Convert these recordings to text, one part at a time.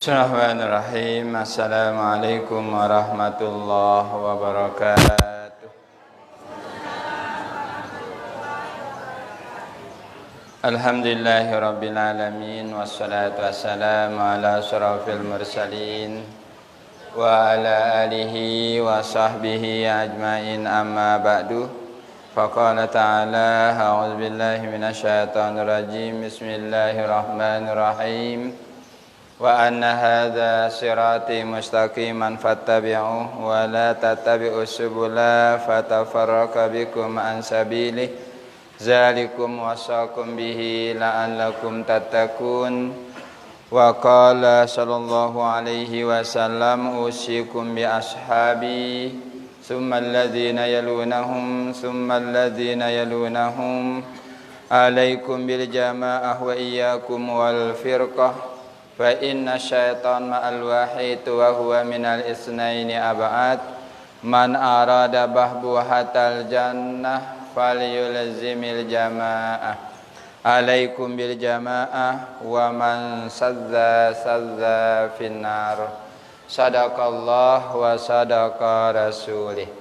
Bismillahirrahmanirrahim. Assalamualaikum warahmatullahi wabarakatuh. Alhamdulillahirabbil alamin wassalatu wassalamu ala asyrafil mursalin wa ala alihi wa sahbihi ajmain amma ba'du. Faqala ta'ala a'udzu billahi minasyaitonir rajim. Bismillahirrahmanirrahim. Wa anna hadza sirati mustaqiman fattabi'uhu wa la tattabi'us subula fatafarraqa bikum an sabilihi dzalikum wasaqum bihi la'allakum tattaqun. Wa qala sallallahu alaihi wasallam usikum bi ashabi thumma alladhina yalunahum thumma alladhina yalunahum alaikum bil jama'ah wa iyyakum wal firqah fa inna syaitan ma'al wahid wa huwa minal isnaini ab'ad man arada bahbuhatal jannah falyulzimil jama'ah alaikum bil jama'ah wa man sadza finnar. Sadaqallah wa sadaqa rasulih.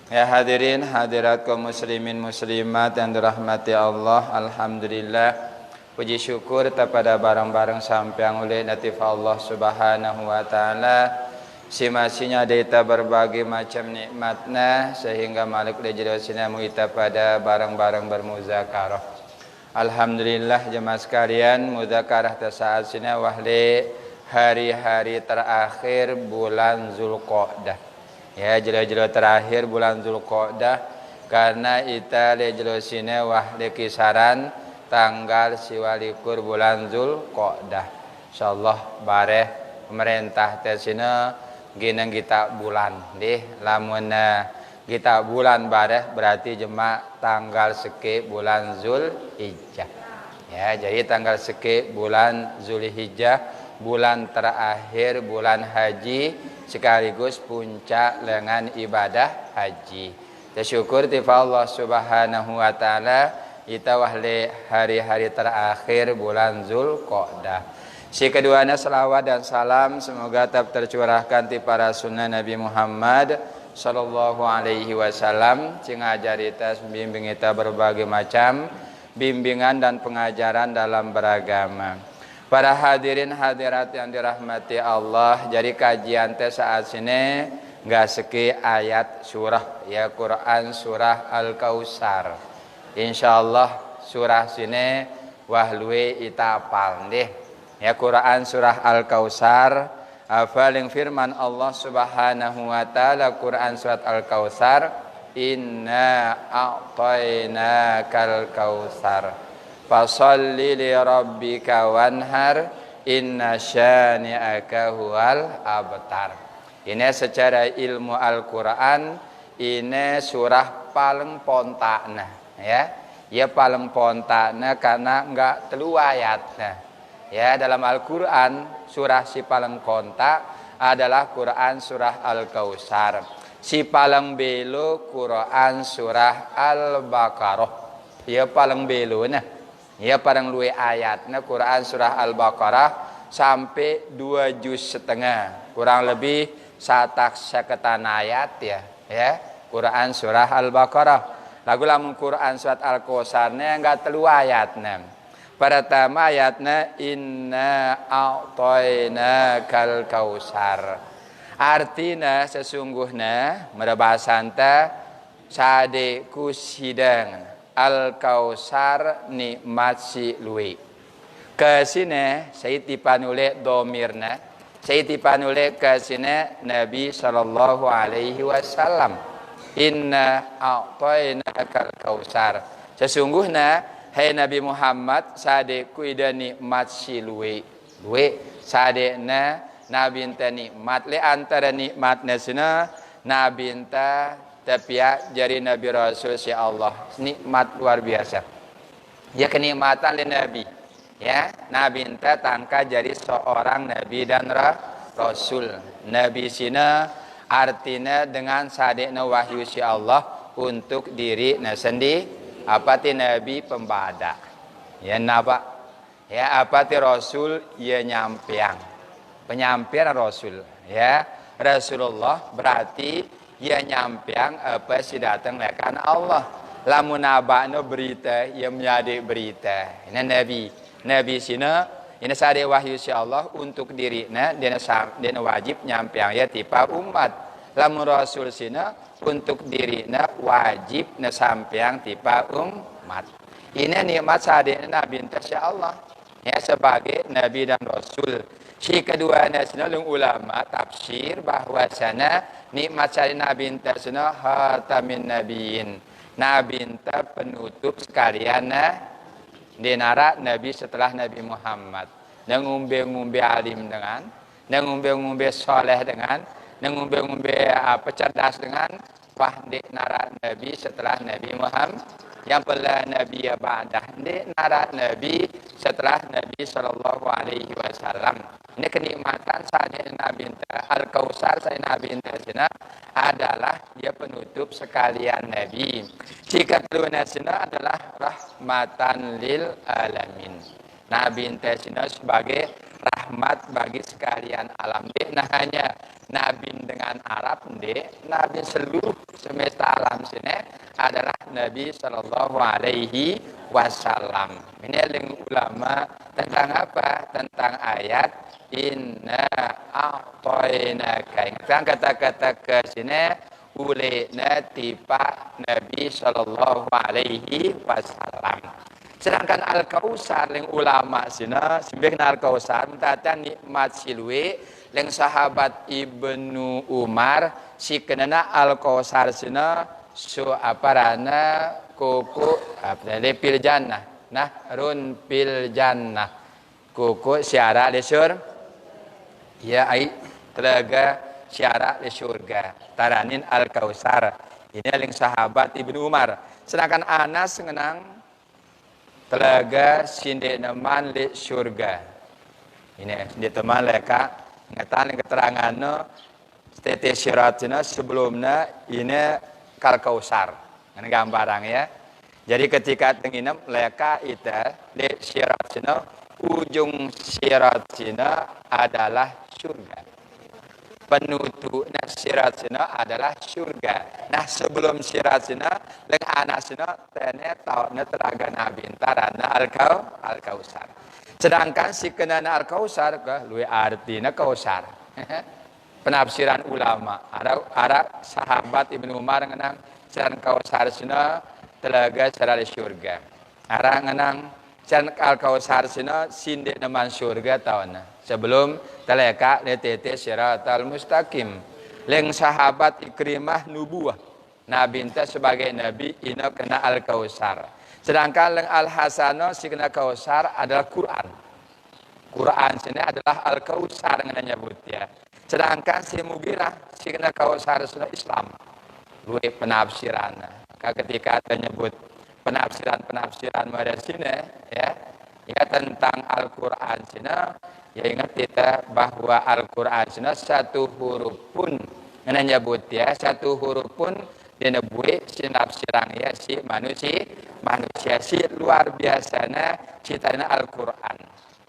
Ya hadirin hadirat kaum muslimin muslimat yang dirahmati Allah, alhamdulillah puji syukur kepada barang-barang sampeang oleh natif Allah subhanahu wa ta'ala. Simasinya data berbagai macam nikmatna sehingga malik lejirosina muita pada barang-barang bermuzakarah. Alhamdulillah jemaah sekalian, muzakarah tasaat sina wahli hari-hari terakhir bulan Zulqa'dah. Ya, jelo-jelo terakhir bulan Zulqa'dah karena ita lejirosina wahli kisaran tanggal siwalikur bulan Zulqa'dah. Insyaallah bareh pemerintah teh sina gineng kita bulan deh lamun kita bulan bareh berarti jemaah tanggal seki bulan Zulhijjah. Ya, jadi tanggal seki bulan Zulhijjah bulan terakhir bulan haji sekaligus puncak lengan ibadah haji. Tersyukur tifal Allah Subhanahu wa taala kita wahli hari-hari terakhir bulan Zulqa'dah. Si keduanya selawat dan salam semoga tetap tercurahkan ti para sunnah Nabi Muhammad sallallahu alaihi wasallam sing ngajari kita bimbing kita berbagai macam bimbingan dan pengajaran dalam beragama. Para hadirin hadirat yang dirahmati Allah, jadi kajian teh saat sini enggak seki ayat surah ya Quran surah Al-Kautsar. Insyaallah surah sini wahlui ita apal deh. Ya Quran surah Al-Kautsar afaling firman Allah Subhanahu wa taala Quran surat Al-Kautsar inna a'tainakal kautsar fasholli li rabbika wanhar inna syani'aka huwal abtar. Ini secara ilmu Al-Quran ini surah paling pontakna. Ya paling pontakna karena enggak telu ayatnya. Ya dalam Al-Qur'an surah si paling kontak adalah Quran surah Al-Kautsar. Si paling belo Quran surah Al-Baqarah. Ya paling belo nah. Ya paling luwe ayatnya Quran surah Al-Baqarah sampai 2 juz setengah. Kurang lebih satak seketan ayat ya. Ya Quran surah Al-Baqarah. Lagu lamun Quran surat Al-Kautsarnya enggak telu ayatna. Pertama ayatna inna a'tainakal kautsar. Artina sesungguhnya merebasan teh sade kusidang Al-Kautsar nikmat si luwi. Ke sini saya tipanule domirna. Saya tipanule ke sini Nabi sallallahu alaihi wasallam. Inna a'tainakal kautsar. Sesungguhnya hai Nabi Muhammad sade kuida nikmat si luwe. Luwe sadena nabi enta nikmat le antara nikmatna sina nabi enta tapia jari nabi rasul si Allah. Nikmat luar biasa. Ya kenikmatan le nabi. Ya, nabi enta tangka jadi seorang nabi dan rasul. Nabi sina artinya dengan sadekna wahyu si Allah untuk diri sendiri apa ti nabi pembada ya napa ya apa ti rasul ya nyampiang Penyampaian Rasul, ya. Rasulullah berarti ia nyampiang apa si datang lekan Allah. Lamun abakno berita, ia menjadi berita. Ini Nabi sini, ini sari wahyu si Allah untuk dirinya, dia wajib nyampiang ya tipa umat. Lamun Rasul sini untuk dirinya wajib nasampiang tipa umat. Ini nikmat sari Nabi insya Allah. Ya sebagai Nabi dan Rasul. Si kedua nasional ulama tafsir bahwa sana nikmat sari Nabi sana khatamin nabiin. Nabi penutup sekalian dinara Nabi setelah Nabi Muhammad. Ngumbe-ngumbe alim dengan, ngumbe-ngumbe soleh dengan, ngumbe-ngumbe cerdas dengan, wah dinara Nabi setelah Nabi Muhammad. Yang pula Nabi ya ba'dah ini narat Nabi setelah Nabi sallallahu alaihi wasallam. Ini kenikmatan saja Nabi Al-Kautsar saya Nabi Intasina adalah dia penutup sekalian Nabi. Jika lunasina adalah rahmatan lil alamin. Nabi Intasina sebagai rahmat bagi sekalian alam. Nah hanya Nabi dengan Arab, Nabi seluruh semesta alam sini adalah Nabi Sallallahu Alaihi Wasallam. Ini yang ulama tentang apa? Tentang ayat Inna a'tainaka. Tentang kata-kata ke sini ulena tipa Nabi Sallallahu Alaihi Wasallam. Sedangkan Al-Kautsar yang ulama sina sebenarnya Al-Kautsar mentata nikmat silwe yang sahabat Ibnu Umar si kenana Al-Kautsar sina su aparana kuku apa pil jannah nah run pil jannah kuku syara di sur ya ai telaga syara di surga taranin Al-Kautsar ini yang sahabat Ibnu Umar. Sedangkan Anas ngenang telaga sinde neman di surga. Ini di teman leka ngatan keterangan tete syaratnya sebelumnya ini Al-Kautsar. Ini gambaran ya. Jadi ketika tenginem leka itu di syaratnya ujung syaratnya adalah surga. Penutupnya syaratnya adalah surga. Nah sebelum syaratnya leng anasnya tene tahunnya teraga Nabi tarana Al-Kautsar. Sedangkan si kenana Al-Kautsar ke luwe artinya Kautsar. Penafsiran ulama Arab sahabat Ibnu Umar ngenang saran Kautsar sina telaga sarale surga. Arang ngenang saran Al-Kautsar sina sinde neman surga tahunna. Sebelum teleka letete siratal mustaqim. Leng sahabat Ikrimah nubuah. Nabi enta sebagai nabi ina kena Al-Kautsar. Sedangkan leng Al-Hasano si kena Kautsar adalah Quran. Quran sini adalah Al-Kautsar yang nyebut ya. Sedangkan si Mugirah si kena Kautsar sini Islam. Luwe penafsiran. Ketika menyebut penafsiran pada sini ya tentang Al-Quran sini ya ingat kita bahwa Al-Quran sini satu huruf pun menyebut ya satu huruf pun dinebui sinapsirang ya si manusia si luar biasanya citanya Al-Quran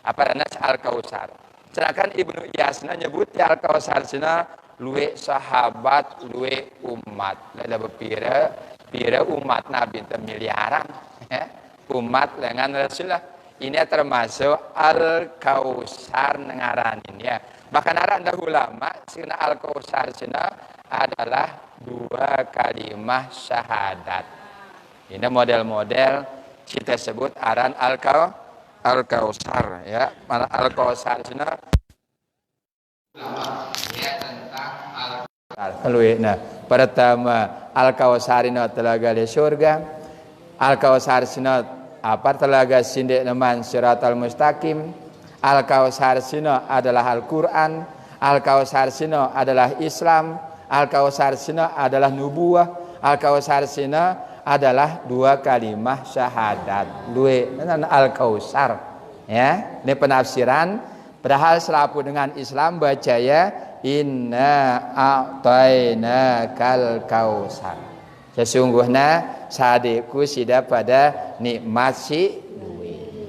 apa namanya Al-Kautsar. Sedangkan Ibnu Iyasna nyebut ya Al-Kautsar sini luwe sahabat luwe umat ada pira umat Nabi miliaran ya umat dengan Rasulullah. Ini termasuk Al-Kautsar ngaranin ya. Bahkan ada ulama sina Al-Kautsar sina adalah dua kalimah syahadat. Ini model-model kita sebut aran Al-Kautsar ya. Mana Al-Kautsar sina ya tentang Al-Kautsar. Nah, pertama Al-Kautsar ini telaga di surga. Al-Kautsar sina apa telaga sindik neman siratal mustaqim. Al-Kautsar sino adalah Al-Quran. Al-Kautsar sino adalah Islam. Al-Kautsar sino adalah nubuah. Al-Kautsar sino adalah dua kalimah syahadat. Dua Al-Kautsar ya. Ini penafsiran. Padahal selapu dengan Islam baca ya inna a'tainakal kautsar. Sesungguhnya sadikku sida pada nikmat si duit.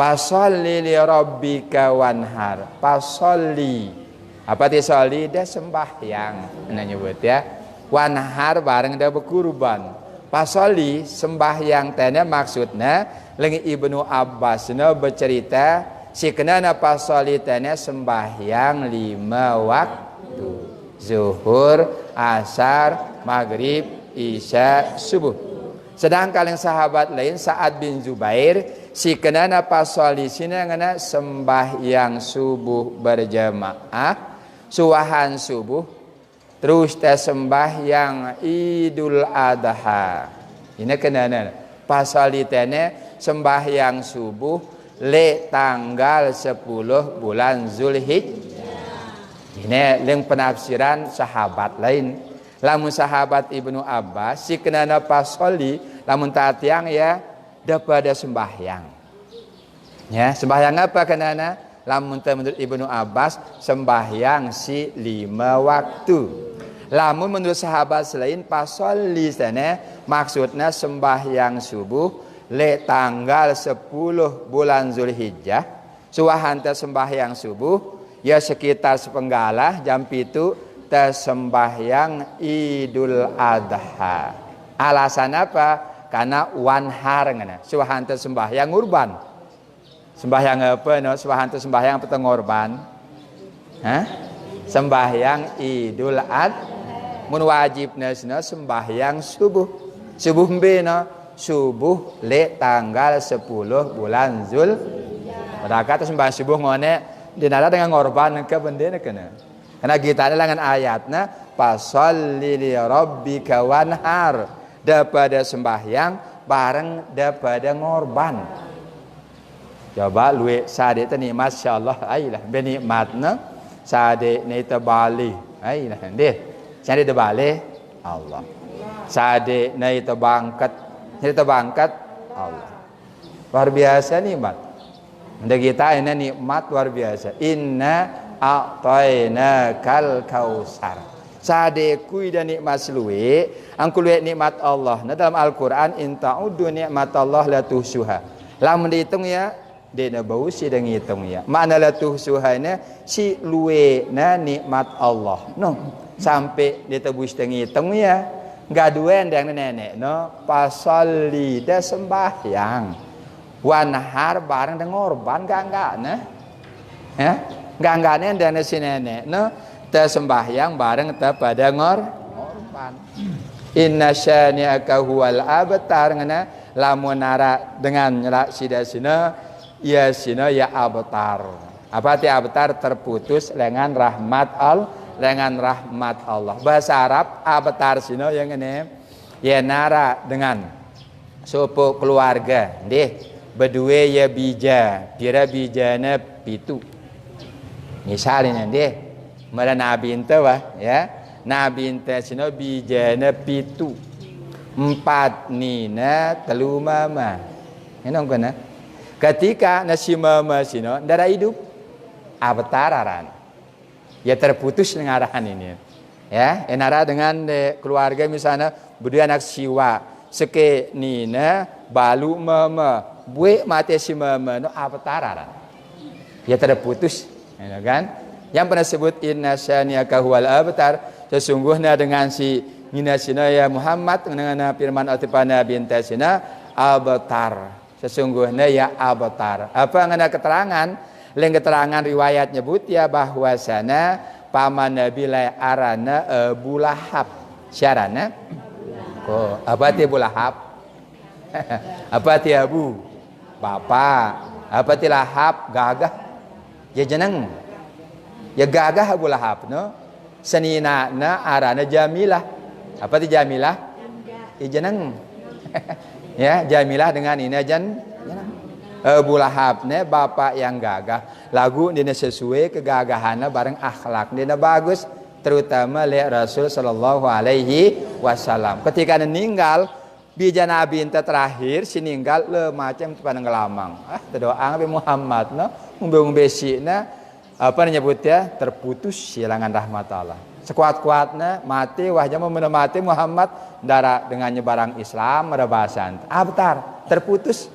Pasholli li rabbika wanhar. Pasholli. Apa ti sholli? Dia sembahyang. Nah nyebut ya. Wanhar bareng dia berkurban. Pasholli sembahyang tanya maksudnya lengi Ibnu Abbas bercerita si kenana pasholli tanya sembahyang 5 waktu. Zuhur, asar, maghrib, isya, subuh. Sedangkan yang sahabat lain Sa'ad bin Zubair si kenana pasoli sini ngana sembahyang subuh berjamaah, suwahan subuh, terus teh sembahyang Idul Adha. Ini kenana pasoli tene sembahyang subuh le tanggal 10 bulan Zulhijjah. Ini yang penafsiran sahabat lain. Lamun sahabat Ibnu Abbas si kenana pasoli lamun tatiang ya daripada sembahyang. Ya, sembahyang apa kenana? Lamun menurut Ibnu Abbas sembahyang si 5 waktu. Lamun menurut sahabat selain pasoli sana maksudnya sembahyang subuh le tanggal 10 bulan Zulhijjah. Suwahan teh sembahyang subuh ya sekitar sepenggalah jam 7 sembahyang Idul Adha. Alasan apa? Karena wanhar ngana. Suwahan teh sembahyang urban. Sembahyang apa no? Suwahan teh sembahyang apa ngorban? Hah? Sembahyang Idul Adha. Mun wajibna sembahyang subuh. Subuh mbe no? Subuh le tanggal 10 bulan Zul. Padahal sembahyang subuh ngone dinara dengan ngorban ke bendena kena. Karena kita dengan ayatnya pasholli li rabbika wanhar. Daripada sembahyang bareng daripada ngorban. Coba luwe sade teh nikmat insyaallah ailah benikmatna sade ne teh bali. Ailah deh. Sade teh bali Allah. Sade ne teh bangkat Allah. Luar biasa nikmat. Untuk kita ini nikmat luar biasa. Inna a'tayna kal kausar. Sade kui dan nikmat seluwe, angku luwe nikmat Allah. Nah dalam Al-Qur'an in ta'uddu nikmatallah la tuhsuha. Lamun dihitung ya, dena bau si dan ngitung ya. Makna la tuhsuha ini si luwe na nikmat Allah. No, sampai ditebus dan ngitung ya. Gaduen yang nenek no, pasholli da sembahyang. Wanhar bareng dengan ngorban enggak nah. Ya. Ganggane dan si nenek no teh sembahyang bareng teh pada ngorban. Inna syani'aka huwal abtar ngana lamun nara dengan nyelak sida-sina ya sina ya abtar. Apa ti abtar? Terputus dengan rahmat Allah. Bahasa Arab abtar sina yang ngene ya nara dengan supu keluarga nggih berdua ya bija kira bijana pitu. Misalnya deh, mala nabi ente wah ya, nabi ente sino bijana pitu, 4 nina 3 mama. Ini kena. Ketika nasi mama sino darah hidup, abtararan, ya terputus dengan arahan ini. Ya, enara dengan keluarga misalnya berdua anak siwa, seke nina balu mama, bue mati si mama, no abtararan, ya terputus. Ya kan? Yang pernah sebut inna syani'aka huwal abtar, sesungguhnya dengan si minasina ya Muhammad dengan firman atipana bintasina abtar. Sesungguhnya ya abtar. Apa ngana keterangan? Lain keterangan riwayat nyebut ya bahwasana paman Nabi la arana Abu Lahab. Syarana? Oh, apa ti Abu Lahab? Apa ti Abu? Bapak. Apa ti Lahab? Gagah. Ya jeneng ya gagah Abu Lahab no senina na arana Jamilah. Apa ti Jamilah? Ya jeneng ya Jamilah dengan ini jan Abu Lahab ne bapak yang gagah lagu dina sesuai kegagahannya bareng akhlak dina bagus terutama le Rasul sallallahu alaihi wasallam ketika meninggal bija nabi ente terakhir sininggal le macam pada ngelamang doa Nabi Muhammad no umbe besina apa nyebutnya terputus silangan rahmat Allah sekuat-kuatnya mati wahnya mati Muhammad darah dengan nyebarang Islam merebasan abtar terputus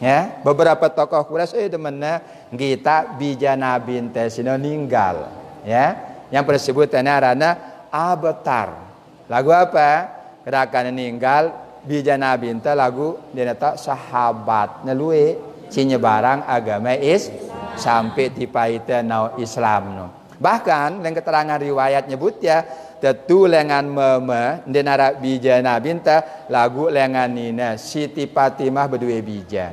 Ya, beberapa tokoh Quraisy demenna kita bija nabi teh sino ninggal. Ya, yang persebutannya arana Abtar. Lagu apa? Gerakan ninggal bija nabi teh lagu dina ta sahabat nelue cinyebarang agama sampai tipaita nau Islam no. Bahkan yang keterangan riwayat nyebut ya tetu lengan meme denara bija nabi teh lagu lengan nina Siti Fatimah berdua bija.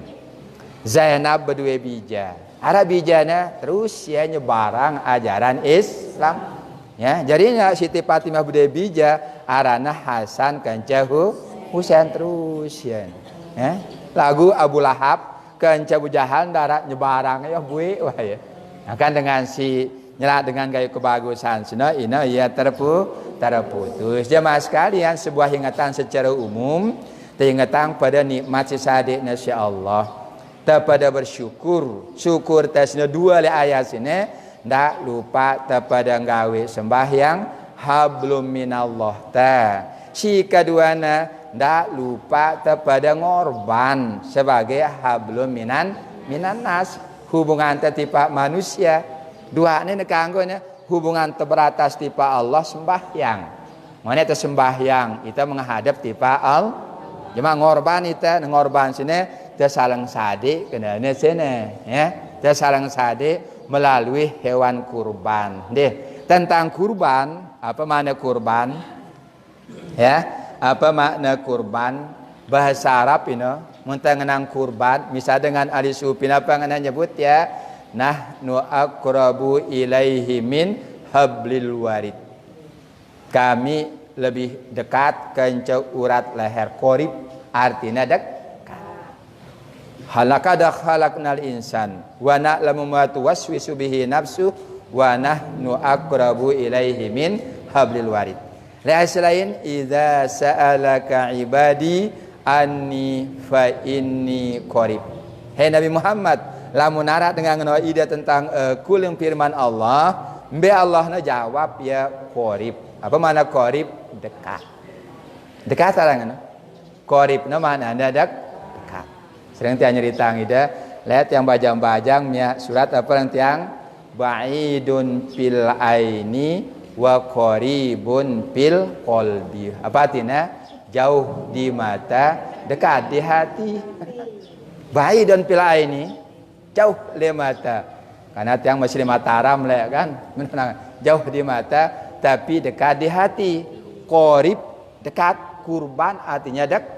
Zainab berdua bija. Ara bijana terus ya nyebarang ajaran Islam. Ya, jadinya Siti Fatimah berdua bija arana Hasan kancahu Husain terus ya. Ya. Lagu Abu Lahab kanca Abu Jahal darat nyebarang ya bue wah ya. Nah, kan dengan si nyela dengan gaya kebagusan sino ina ya terputus. Jemaah sekalian sebuah ingatan secara umum ingatan pada nikmat si sadik nasya Allah. Pada bersyukur syukur tesnya dua le ayat sini ndak lupa pada gawe sembahyang hablum minallah ta si keduana ndak lupa pada ngorban sebagai hablum minan nas hubungan tipe manusia dua ini nekanggonya hubungan teberatas tipe Allah sembahyang mana itu sembahyang itu menghadap tipe Allah cuma ngorban itu ngorban sini salang sade kena sini ya salang sade melalui hewan kurban deh tentang kurban apa makna kurban ya apa makna kurban bahasa Arab ini muntah ngenang kurban misal dengan ahli sufi apa ngana nyebut ya nahnu aqrabu ilaihi min hablil warid kami lebih dekat ke urat leher korib artinya dekat halakada khalaqnal insan wa na'lamu ma tuwaswisu bihi nafsu wa nahnu aqrabu ilaihi min hablil warid. Lain idza sa'alaka ibadi anni fa inni qarib. Hai Nabi Muhammad, lamun nara dengan ngono ide tentang kuling firman Allah, mbe Allah na jawab ya qarib. Apa makna qarib? Dekat. Dekat sarangan. Qarib na makna dekat. Sering tiang nyeritang ida lihat yang bajang-bajang nya surat apa yang tiang ba'idun fil aini wa qaribun fil qalbi apa artinya jauh di mata dekat di hati ba'idun fil aini jauh di mata karena tiang masih di Mataram lah kan jauh di mata tapi dekat di hati qarib dekat kurban artinya dekat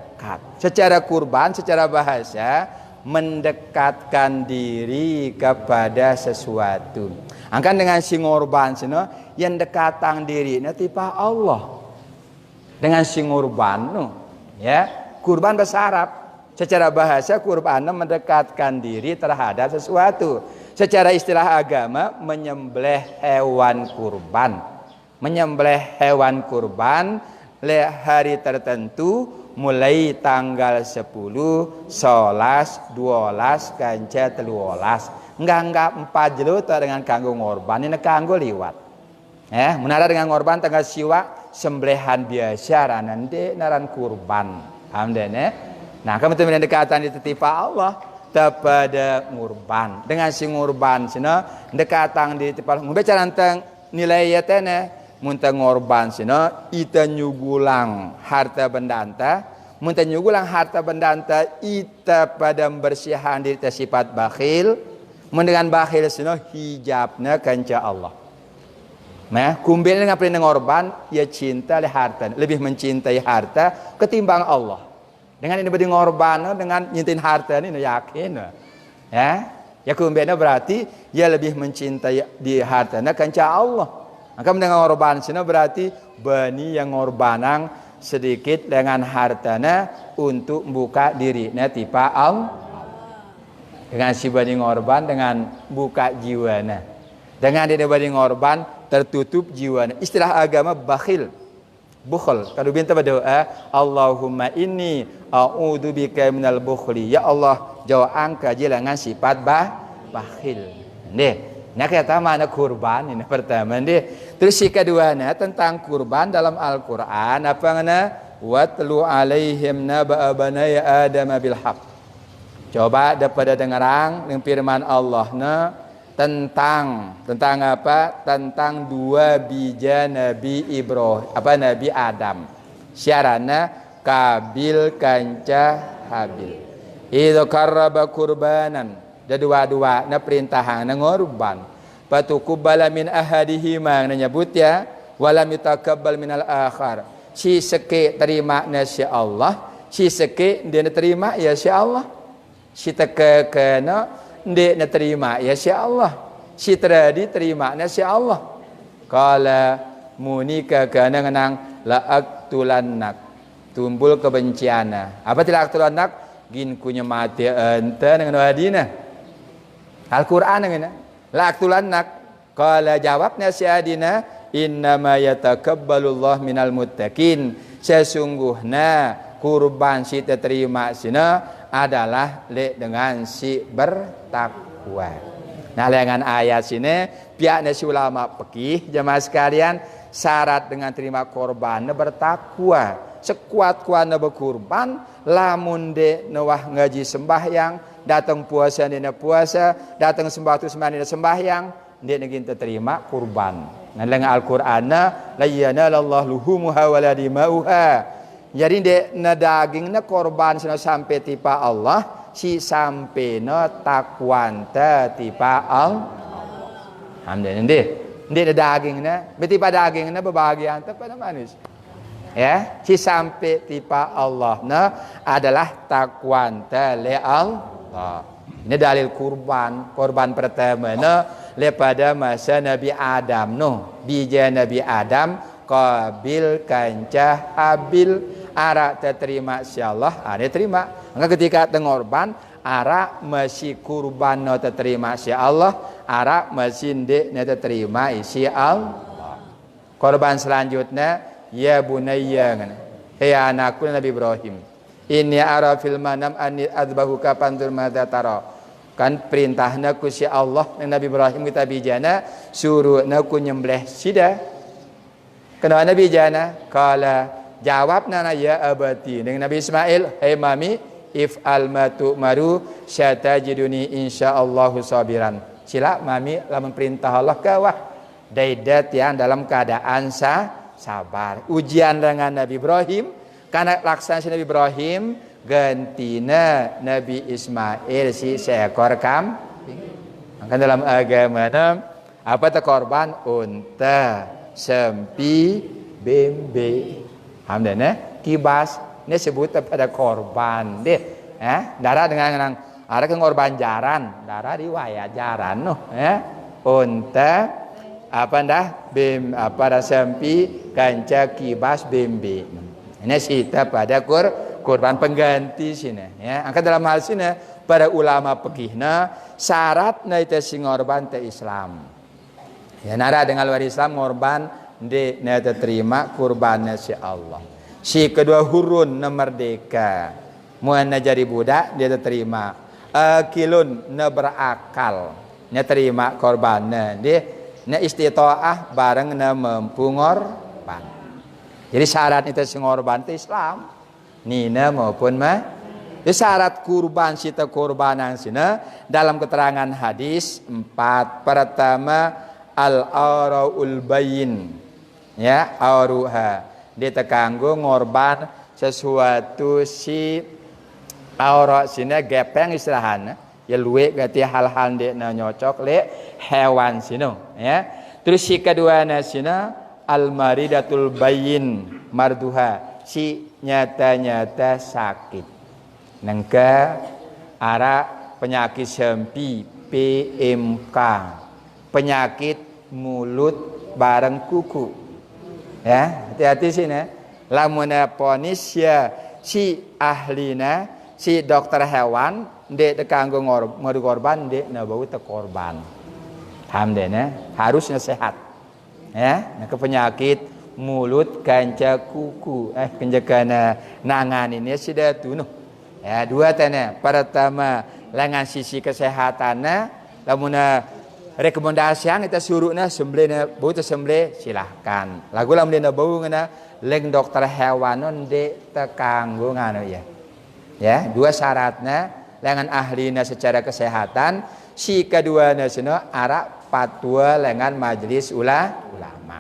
secara kurban, secara bahasa mendekatkan diri kepada sesuatu. Angkan dengan si ngorban sino yang dekatang diri tipe Allah. Dengan si ngorban no, ya kurban bahasa Arab. Secara bahasa kurban mendekatkan diri terhadap sesuatu. Secara istilah agama menyembelih hewan kurban. Menyembelih hewan kurban le hari tertentu mulai tanggal 10, 11, 12, kanca 13. Enggak 4 jeluta dengan kanggo ngorban ini kanggo liwat. Menara dengan ngorban tanggal siwa sembelihan biasa nanti naran kurban. Alhamdulillah. Nah, kamu teman dekatan itu tipe Allah kepada ngurban. Dengan si ngurban sino dekatang di tipe ngobeca tentang nilai ya tene muntah ngorban sino ita nyugulang harta bendanta muntah nyugulang harta bendanta ita pada bersihan diri sifat bakhil dengan bakhil sino hijabna kanca Allah. Nah, kumbil dengan perintah ngorban ya cinta le harta lebih mencintai harta ketimbang Allah. Dengan ini beri ngorban dengan nyintain harta ini yakin ya kumbilnya berarti ya lebih mencintai di hartanya kanca Allah. Maka mendengar ngorban sini berarti bani yang ngorbanang sedikit dengan hartanya untuk membuka dirinya tipe Allah. Dengan si bani ngorban dengan buka jiwana. Dengan dia bani ngorban tertutup jiwana. Istilah agama bakhil. Bukhul. Kalau binta berdoa, Allahumma inni a'udzubika minal bukhli. Ya Allah, jauh angka jelangan sifat bakhil. Nih. Nah kata mana kurban ini pertama dia. Terus yang keduanya tentang kurban dalam Al-Quran apa ngana watlu alaihim naba abanaya Adam bil haq. Coba daripada dengarang dengan firman Allah tentang apa? Tentang dua bija Nabi Ibrahim, Nabi Adam. Syaratnya Kabil kanca Habil. Idza qarraba kurbanan. Da dua-dua na perintahan na ngorban. Patukubbala min ahadihima na nyebut ya, walam yutakabbal minal akhar. Si seke terima na si Allah, si seke dia terima ya si Allah. Si teke kena dia terima ya si Allah. Si teradi terima na si Allah. Qala munika kana ngenang la aktulannak. Tumbul kebencian. Apa tidak aktulannak? Gin kunya mati ente dengan wadina. Al-Qur'an dengan la aktulannak. Qala jawabnya si adina innama yatakabbalullah minal muttaqin. Sesungguhnya kurban si terima sina adalah dengan si bertakwa. Nah, dengan ayat sini pihaknya si ulama fikih jemaah sekalian syarat dengan terima korban bertakwa. Sekuat-kuatnya berkurban, lamun de nawah ngaji sembahyang, datang puasa dina puasa, datang sembah dina sembahyang, dia negin terima kurban. Nah, dengan Al-Qur'an la yanalallahu luhumuha wala dimauha. Jadi de na dagingna korban sina sampai tipa Allah, si sampai na takwanta tipa Allah. Alhamdulillah. De dagingna, betipa dagingna berbahagian pada manusia. Ya, si sampai tipa Allah adalah takwanta le Allah. Ini dalil korban pertama pada masa Nabi Adam bija Nabi Adam Qabil kanca Habil ara terima si Allah ada terima. Maka ketika tengorban ara masih kurban terima si Allah ara masih de terima si Allah. Korban selanjutnya ya bunayya ngana. Hei anakku Nabi Ibrahim. Inni ara fil manam anni adzbahuka pandur madza tara. Kan perintahna ku si Allah Nabi Ibrahim kita bijana suruhna ku nyembelih sida. Kenapa Nabi jana? Kala jawabna ya abati dengan Nabi Ismail, hei mami if al matu maru satajiduni insyaallahu sabiran. Sila mami lamun perintah Allah kawah daidat yang dalam keadaan sabar. Ujian dengan Nabi Ibrahim karena laksana Nabi Ibrahim gantina Nabi Ismail si seekor kambing. Maka dalam agama apa tu korban unta, sempi, bembe. Alhamdulillah kibas ini sebut pada korban deh. Darah dengan ada korban jaran, darah riwayat jaran unta sempi kanca kibas bembe. Ini sita pada kurban pengganti sini ya. Angkat dalam hal sini para ulama fikihna syaratna itu sing korban te Islam. Ya nara dengan luar Islam korban de na terima kurbannya si Allah. Si kedua hurun na merdeka. Mun na jadi budak dia terima. Akilun na berakal. Na terima korbannya dia na istitaah bareng na mampu ngorban. Jadi syarat itu sing ngorban itu Islam. Nina maupun Jadi syarat kurban sita kurbanan sina dalam keterangan hadis 4. Pertama al-auraul bayin. Ya, auruha. Dia tekanggo ngorban sesuatu si aura sina gepeng istilahannya. Ya luwe gati hal-hal dia nyocok le hewan sino ya. Terus si kedua sina al-maridatul bayin marduha si nyata-nyata sakit nengka ara penyakit sempi PMK penyakit mulut bareng kuku ya hati-hati sini lamun ponis ya si ahlina si dokter hewan dek kanggo ngadu korban dek nabau te korban alhamdulillah harusnya sehat ya ke penyakit mulut kanca kuku kenjakana nangan ini sudah tunuh ya dua tanya pertama lengan sisi kesehatannya lamun rekomendasi yang kita suruhna sembelihna bau sembelih silahkan lagu lamun dina bau ngana leng dokter hewan de tekanggo nganu ya dua syaratnya lengan ahlina secara kesehatan, si keduanya sino arak fatwa lengan majelis ulama.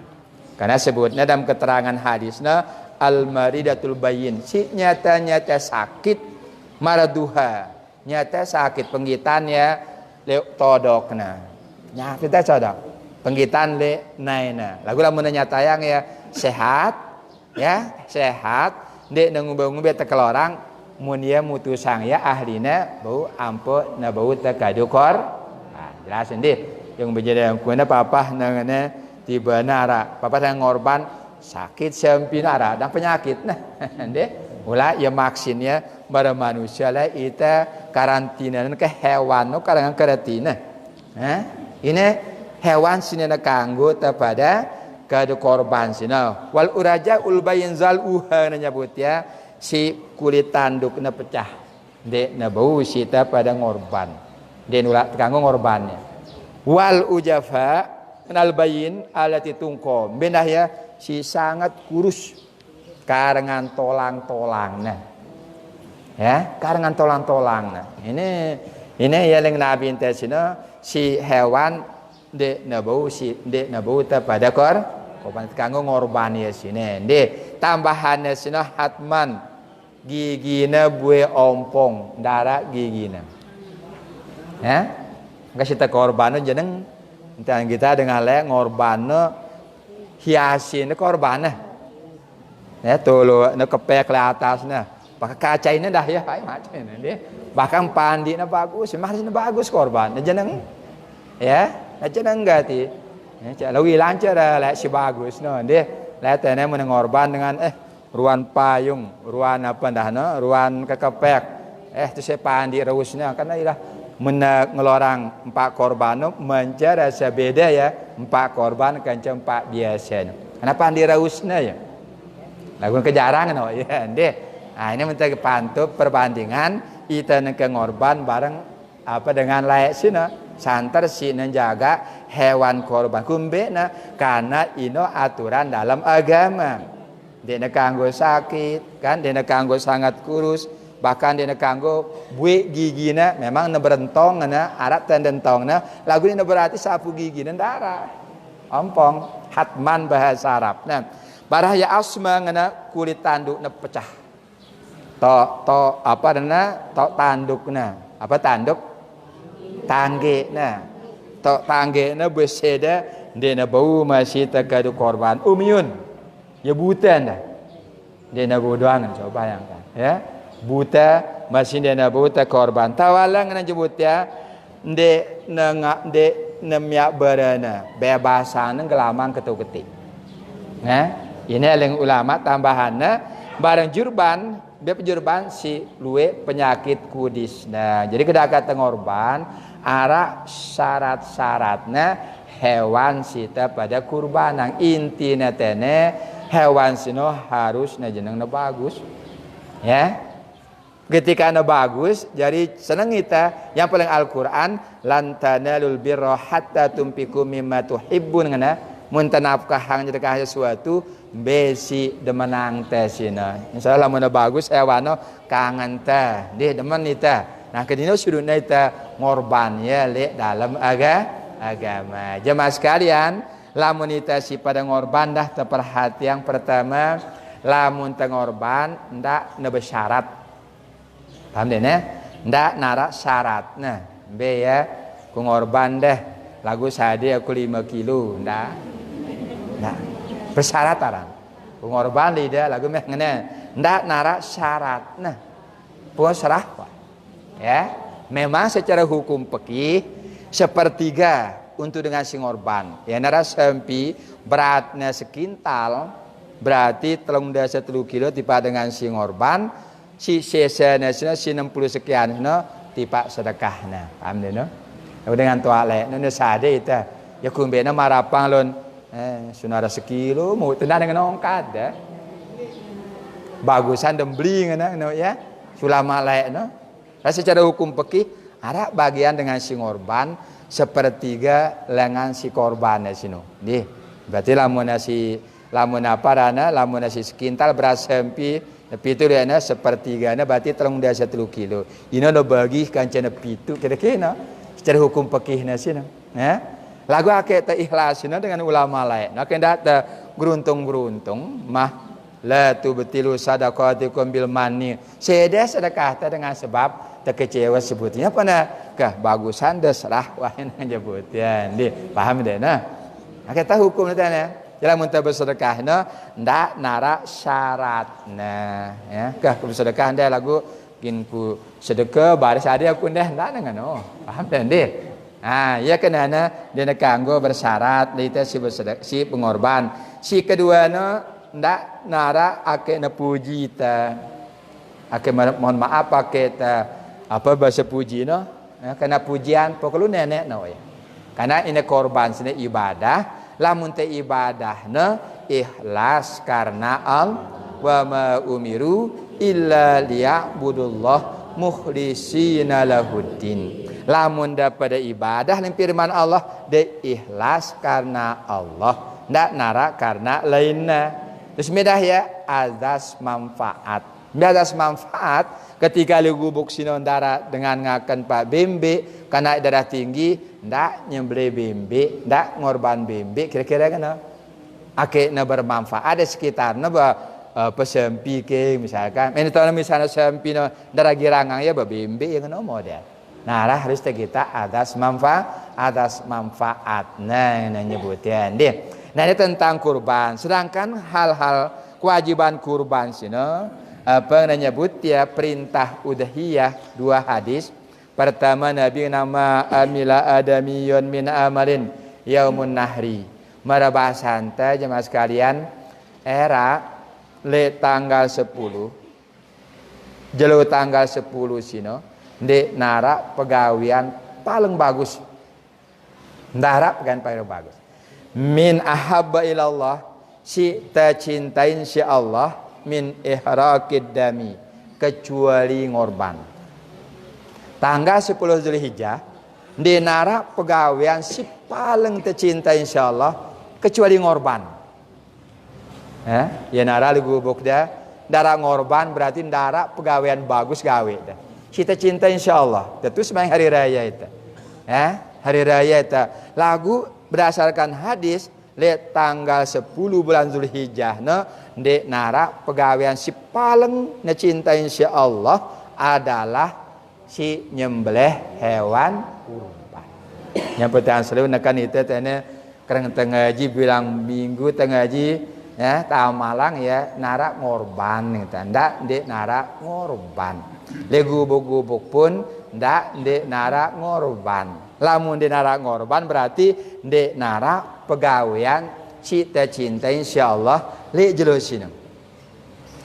Karena sebutnya dalam keterangan hadisnya al-maridatul bayyin, si nyata-nyata sakit maraduha, nyata sakit penggitannya le todokna. Nya kita codok. Penggitan le naina. Lagu lamun nyata yang ya sehat, dek ngumbe-ngumbe teu orang mun ieu mutusang ya ahlina bau ampo na bau teu kadukor. Nah, jelasin deh. Yang bejana kuna papah nangana tibana ara. Papah tang ngorban sakit sempinara dan penyakit nah. Deh. Ulah ya maksinnya bara manusia lah ita karantina ke hewan no karangan karantina. Ini hewan sini na kanggo kepada kadu korban sini. Wal uraja ulbayin zal uha nyebut ya si kulit tanduk na pecah. Dek na bau sita pada ngorban. Dek nulak kanggo ngorbannya. Wal ujafa kenal bayin alati tungko. Benah ya si sangat kurus. Karangan tolang-tolang nah. Ya, karangan tolang-tolang nah. Ini ya yang Nabi intesina si hewan dek nabau pada korban kanggo ngorban ya sini. Dek tambahannya sini hatman gigina bue ompong darah gigina. Ya, nggak kita korban jeneng dan kita dengan le ngorban hiasin korban. Ya tolo na kepek ke atasnya. Pakai kaca ini dah ya, macam ini. Bahkan pandi na bagus, masih na bagus korban. Na jeneng, ya, na jeneng enggak ti. Ya, lawi lancar lah si bagus, no. Dia, lihat ini menengorban dengan ruan payung, ruan apa dah, no, ruan kekepek. Tu saya pandi rausnya, karena ilah ngelorang 4 korban, no, mencari rasa beda ya, 4 korban kancam 4 biasa. Karena pandi rausnya ya. Lagu kejarangan, no, ya, deh. Nah ini minta pantut perbandingan ita ke ngorban bareng apa dengan layak sini santer sini jaga hewan korban kumbe na karena ino aturan dalam agama. Dia kanggo sakit kan, dia kanggo sangat kurus, bahkan dia kanggo buik gigina memang ne berentong na arat tendentong na lagu ini berarti sapu gigi na darah ompong hatman bahasa Arab. Nah barah ya asma ngana kulit tanduk na pecah. To apa dana to tanduk na apa tanduk tangge na to tangge na beseda dena bau masih terkadu korban umyun ya buta dah dena bodoangan coba bayangkan ya buta masih dena buta korban tawalang na jebut ya de nemyak berana bebasan gelamang ketuk-ketik nah ini yang ulama tambahannya bareng jurban dia penjurban si luwe penyakit kudis. Nah, jadi kedakat ngorban ara syarat-syaratnya hewan sita pada kurban. Intina tene hewan sino harus na jeneng na bagus. Ya. Ketika na bagus, jadi seneng kita yang paling Al-Qur'an lan tanalul birra hatta tumpiku mimma tuhibbun ngana mun tanafkah hang jadi sesuatu besi demenang teh sina. Insyaallah mun bagus hewan kangen teh dia demen ita. Nah kedino sudutna ita ngorban ya le dalam agama. Jemaah sekalian, lamun ita si pada ngorban dah terperhati yang pertama lamun teh ngorban ndak na besyarat. Paham deh ne? Ndak nara syarat. Nah, be ya ku ngorban deh lagu sade aku 5 kilo ndak. Nah, bersyarat arang. Pengorban dia lagu meh ngene. Ndak nara syarat. Nah, puas serah pak. Ya, memang secara hukum fikih sepertiga untuk dengan si ngorban. Ya nara sempi beratnya sekintal berarti 3 kilo tipa dengan si ngorban. Si sesana si 60 sekian no tipa sedekahna. Paham deh no? Dengan toalet no sade itu. Ya kumbena marapang lon sunara sekilo mau tenang dengan ongkat dah. Bagusan dembeli ngana ya. Sulama layak no. Secara hukum fikih ada bagian dengan si ngorban sepertiga lengan si korban sino. Nih, berarti lamun apa rana lamun si sekintal beras sempi Tapi itu dia sepertiga berarti 3 kilo. Ini do bagi kancana pitu kira-kira secara hukum fikih sih ya. Lagu akeh ta ikhlas dengan ulama lain. Nak hendak ta geruntung-geruntung mah la tubtilu sadaqatikum bil manni. Seda sedekah ta dengan sebab terkecewa sebutnya apa nak? Kah bagusan desrah wah nyebut ya. Paham deh nah. Akeh ta hukum tanya. Jalan muntah bersedekah ndak nara syaratna ya kah bersedekah ndak lagu ginku sedekah baris ada aku ndak dengan paham dan deh ya kenana dia nak kanggo bersyarat kita si bersedekah si pengorban si kedua ndak nara ake na puji ta ake mohon maaf ake ta apa bahasa puji ya, karena pujian pokoknya nenek ya karena ini korban sini ibadah lamun teh ibadahna ikhlas karena wa ma umiru illa liya'budullah mukhlishina lahuddin. Lamun daripada ibadah yang firman Allah de ikhlas karena Allah, ndak nara karena lainnya. Terus medah ya azas manfaat. Azas manfaat ketika lu gubuk sinondara dengan ngakan Pak Bembe karena darah tinggi ndak nyembelih bembe, ndak ngorban bembe kira-kira kan ake na bermanfaat di sekitarnya pesempi ke misalkan misalnya sempi darah girangang ya bembe yang model nah lah harus kita atas manfaat nah nyebutnya dia nah ini tentang kurban sedangkan hal-hal kewajiban kurban sini apa nyebut ya perintah udhiyah 2 hadis. Pertama Nabi nama amila adamiyun min amalin yaumun nahri. Mara bahasan teh jemaah sekalian era le tanggal 10 jelo tanggal 10 sino de nara pegawian paling bagus. Nara pegawian paling bagus. Min ahabba ilallah si ta cintain si Allah min ihraqid dami kecuali ngorban. Tanggal 10 Zulhijjah di nara pegawean si paling tercinta insyaallah kecuali ngorban. Ya nara gubuk dah darah ngorban berarti nara pegawean bagus gawe dah. Kita cinta insyaallah. Tentu sembahyang hari raya itu. Hari raya itu. Lagu berdasarkan hadis lihat tanggal 10 bulan Zulhijjah di nara pegawean si paling cinta insyaallah adalah si nyembelih hewan kurban. Yang pertama selalu nekan itu tanya kerang tengaji bilang minggu tengaji ya tamalang ya nara ngorban nih tanda di nara ngorban. Le gubuk-gubuk pun ndak di nara ngorban. Lamun di nara ngorban berarti di nara pegawean cita cinta insyaallah li jelusin.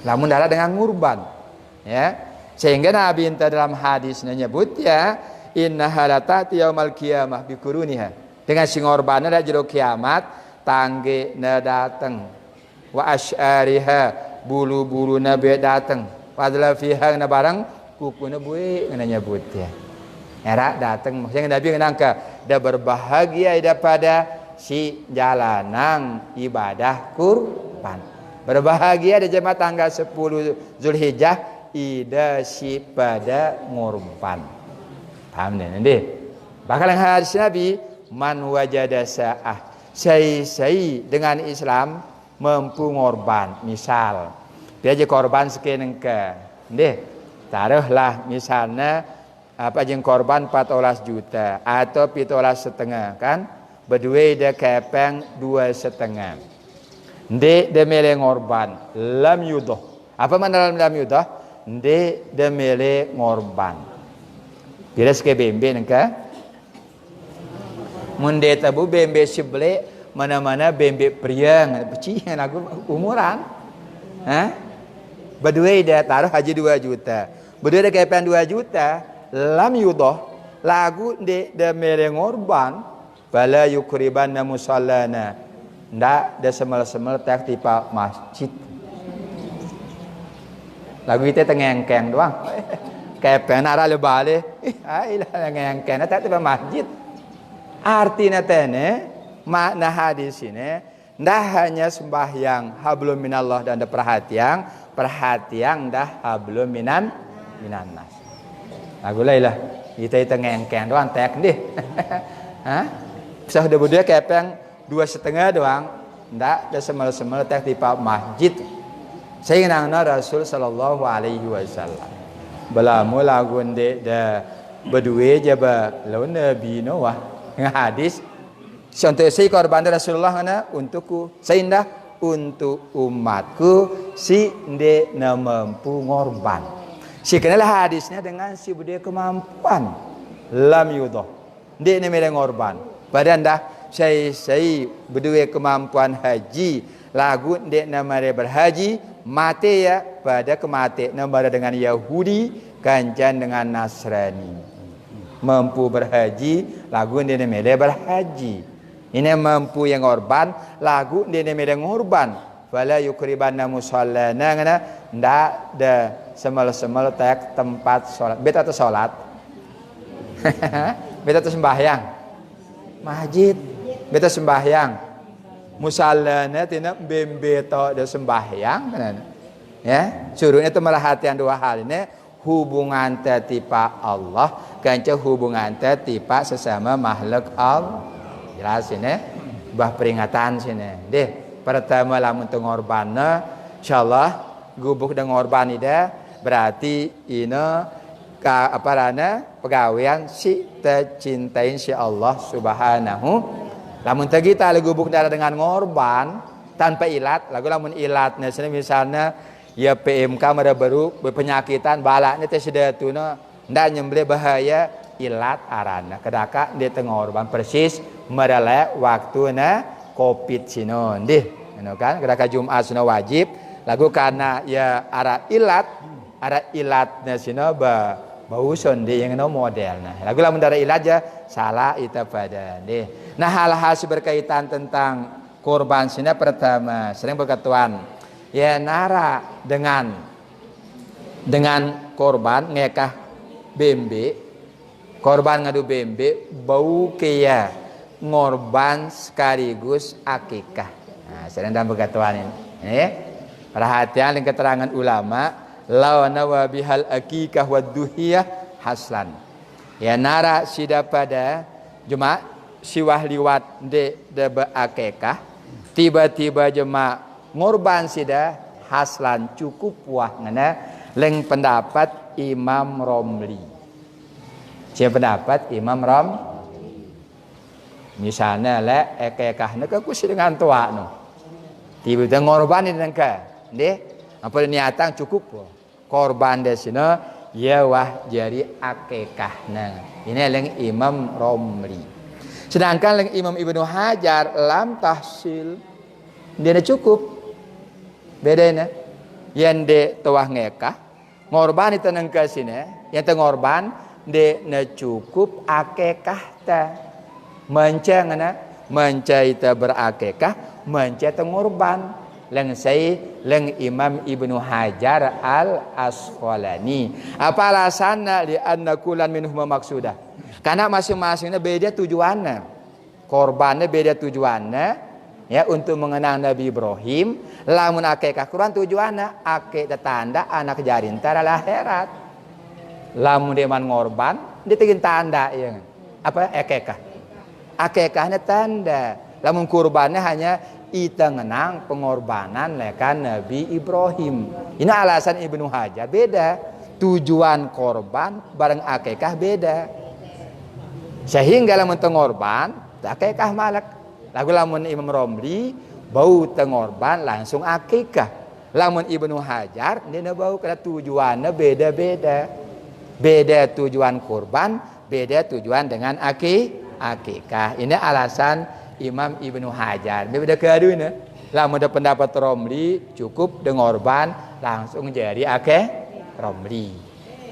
Lamun nara dengan ngurban ya. Sehingga Nabi dalam hadis menyebut ya inna halatati yaumal qiyamah bikuruniha dengan si ngorban ada jero kiamat tangge na dateng wa asyariha bulu-bulu na be dateng padahal fiha na barang kukuna buih nyebut ya era dateng maksudnya Nabi nangka da berbahagia daripada si jalanang ibadah kurban berbahagia di jemaah tanggal 10 Zulhijjah ida si pada ngorban. Paham deh. Bakal yang hadis Nabi man wajada sa'ah. Sai dengan Islam mampu ngorban. Misal dia aja korban sekian ke. Deh. Taruhlah misalnya apa jeng korban 14 juta atau 17,5 kan. Berdua dia kepeng 2,5. Dek dia milih ngorban lam yudoh. Apa mana lam yudoh? Ndek demele ngorban. Kira ske bembe nengka. Munde tabu bembe seble mana-mana bembe pria peci aku umuran. Berdua dia taruh haji 2 juta. Berdua dia kepen 2 juta. Lam yudoh lagu ndek demele ngorban bala yukribanna musallana. Ndak da semel-semel tak tipa masjid. Lagu kita tengengkeng doang. Kepen arah lebale. Ailah tengengkeng tak tiba masjid. Artinya tene makna hadis ini ndak hanya sembahyang hablum minallah dan perhatian perhatian dah hablum minan nas. Lagu lah kita ngengkeng doang tek deh. Hah? Bisa udah berdua kepeng 2,5 doang. Ndak ada semel-semel tek di masjid. Sayyidina Rasul sallallahu alaihi wasallam. Belamu lagu ndek dah berdua je lawan Nabi Noah hadis. Contoh saya korban Rasulullah ngana untukku. Saya untuk umatku si ndek na mampu ngorban. Si kenalah hadisnya dengan si budaya kemampuan lam yudoh ndek na mere ngorban. Badan dah saya berdua kemampuan haji lagu ndek na mere berhaji mati ya pada kemati nama dengan Yahudi kancan dengan Nasrani mampu berhaji lagu ndek na mere berhaji. Ini mampu yang ngorban lagu dia nemede ngorban wala yukribanna musallana ngana ndak de semel-semel tek tempat salat beta atau salat beta atau sembahyang masjid beta sembahyang musallana tina bembeto de sembahyang kan ya suruhnya itu merhatian dua hal ini hubungan tipa Allah kanca hubungan tipa sesama makhluk Allah. Jelas ini bah peringatan sini deh pertama lamun teu ngorbanna insyaallah gubuk dan ngorban ida berarti ini ka aparana pegawean si tercintain si Allah subhanahu lamun teu kita gubuk darah dengan ngorban tanpa ilat lagu lamun ilatnya sini misalnya ya PMK mada baru berpenyakitan balaknya teh sedatuna ndak nyemble bahaya ilat arana kedaka dia teu ngorban persis merelek waktu na covid sinon deh kan kedaka Jumat sino wajib lagu karena ya ara ilatnya sino bauson deh yang no modelnya lagu lamun dara ilat aja salah itu pada deh nah hal-hal berkaitan tentang korban sini pertama sering berketuan ya nara dengan korban ngekah bembe korban ngadu bembe bau kaya ngorban sekaligus akikah. Nah, sedang dalam begatuan ini. Perhatian dengan keterangan ulama, lawana wa bihal akikah wa duhiyah haslan. Ya nara sida pada jemaah siwah liwat de akikah, tiba-tiba jemaah ngorban sida haslan cukup wah ngana leng pendapat Imam Romli. Siapa pendapat Imam Romli? Misalnya le ekekah nak aku dengan tua no. Tiba-tiba ngorban ini nangka. Deh, apa niatan cukup korban di sini ya wah jadi akekahna. Ini yang Imam Romli. Sedangkan yang Imam Ibnu Hajar lam tahsil dia cukup. Bedanya yang de tuah ngekah ngorban itu nangka sini yang te ngorban de na cukup akekah ta. Manca ita berakikah manca tengorban leng Imam Ibnu Hajar Al Asqalani apa alasanna li anna kullan minhum maksudah karena masing-masingnya beda tujuannya korbannya beda tujuannya ya untuk mengenang Nabi Ibrahim lamun akikah Quran tujuannya akikah tanda anak jarintar akhirat lamun deman ngorban dia tegin tanda ya apa akikahnya tanda lamun kurbannya hanya ita ngenang pengorbanan lekan Nabi Ibrahim ini alasan Ibnu Hajar beda tujuan korban bareng akikah beda sehingga lamun tengorban akikah malak lagu lamun Imam Romli bau tengorban langsung akikah lamun Ibnu Hajar dia bau karena tujuannya beda-beda beda tujuan korban beda tujuan dengan akikah. Ini alasan Imam Ibnu Hajar. Beda kedua lamun ada pendapat Romli cukup dengorban langsung jadi Romli.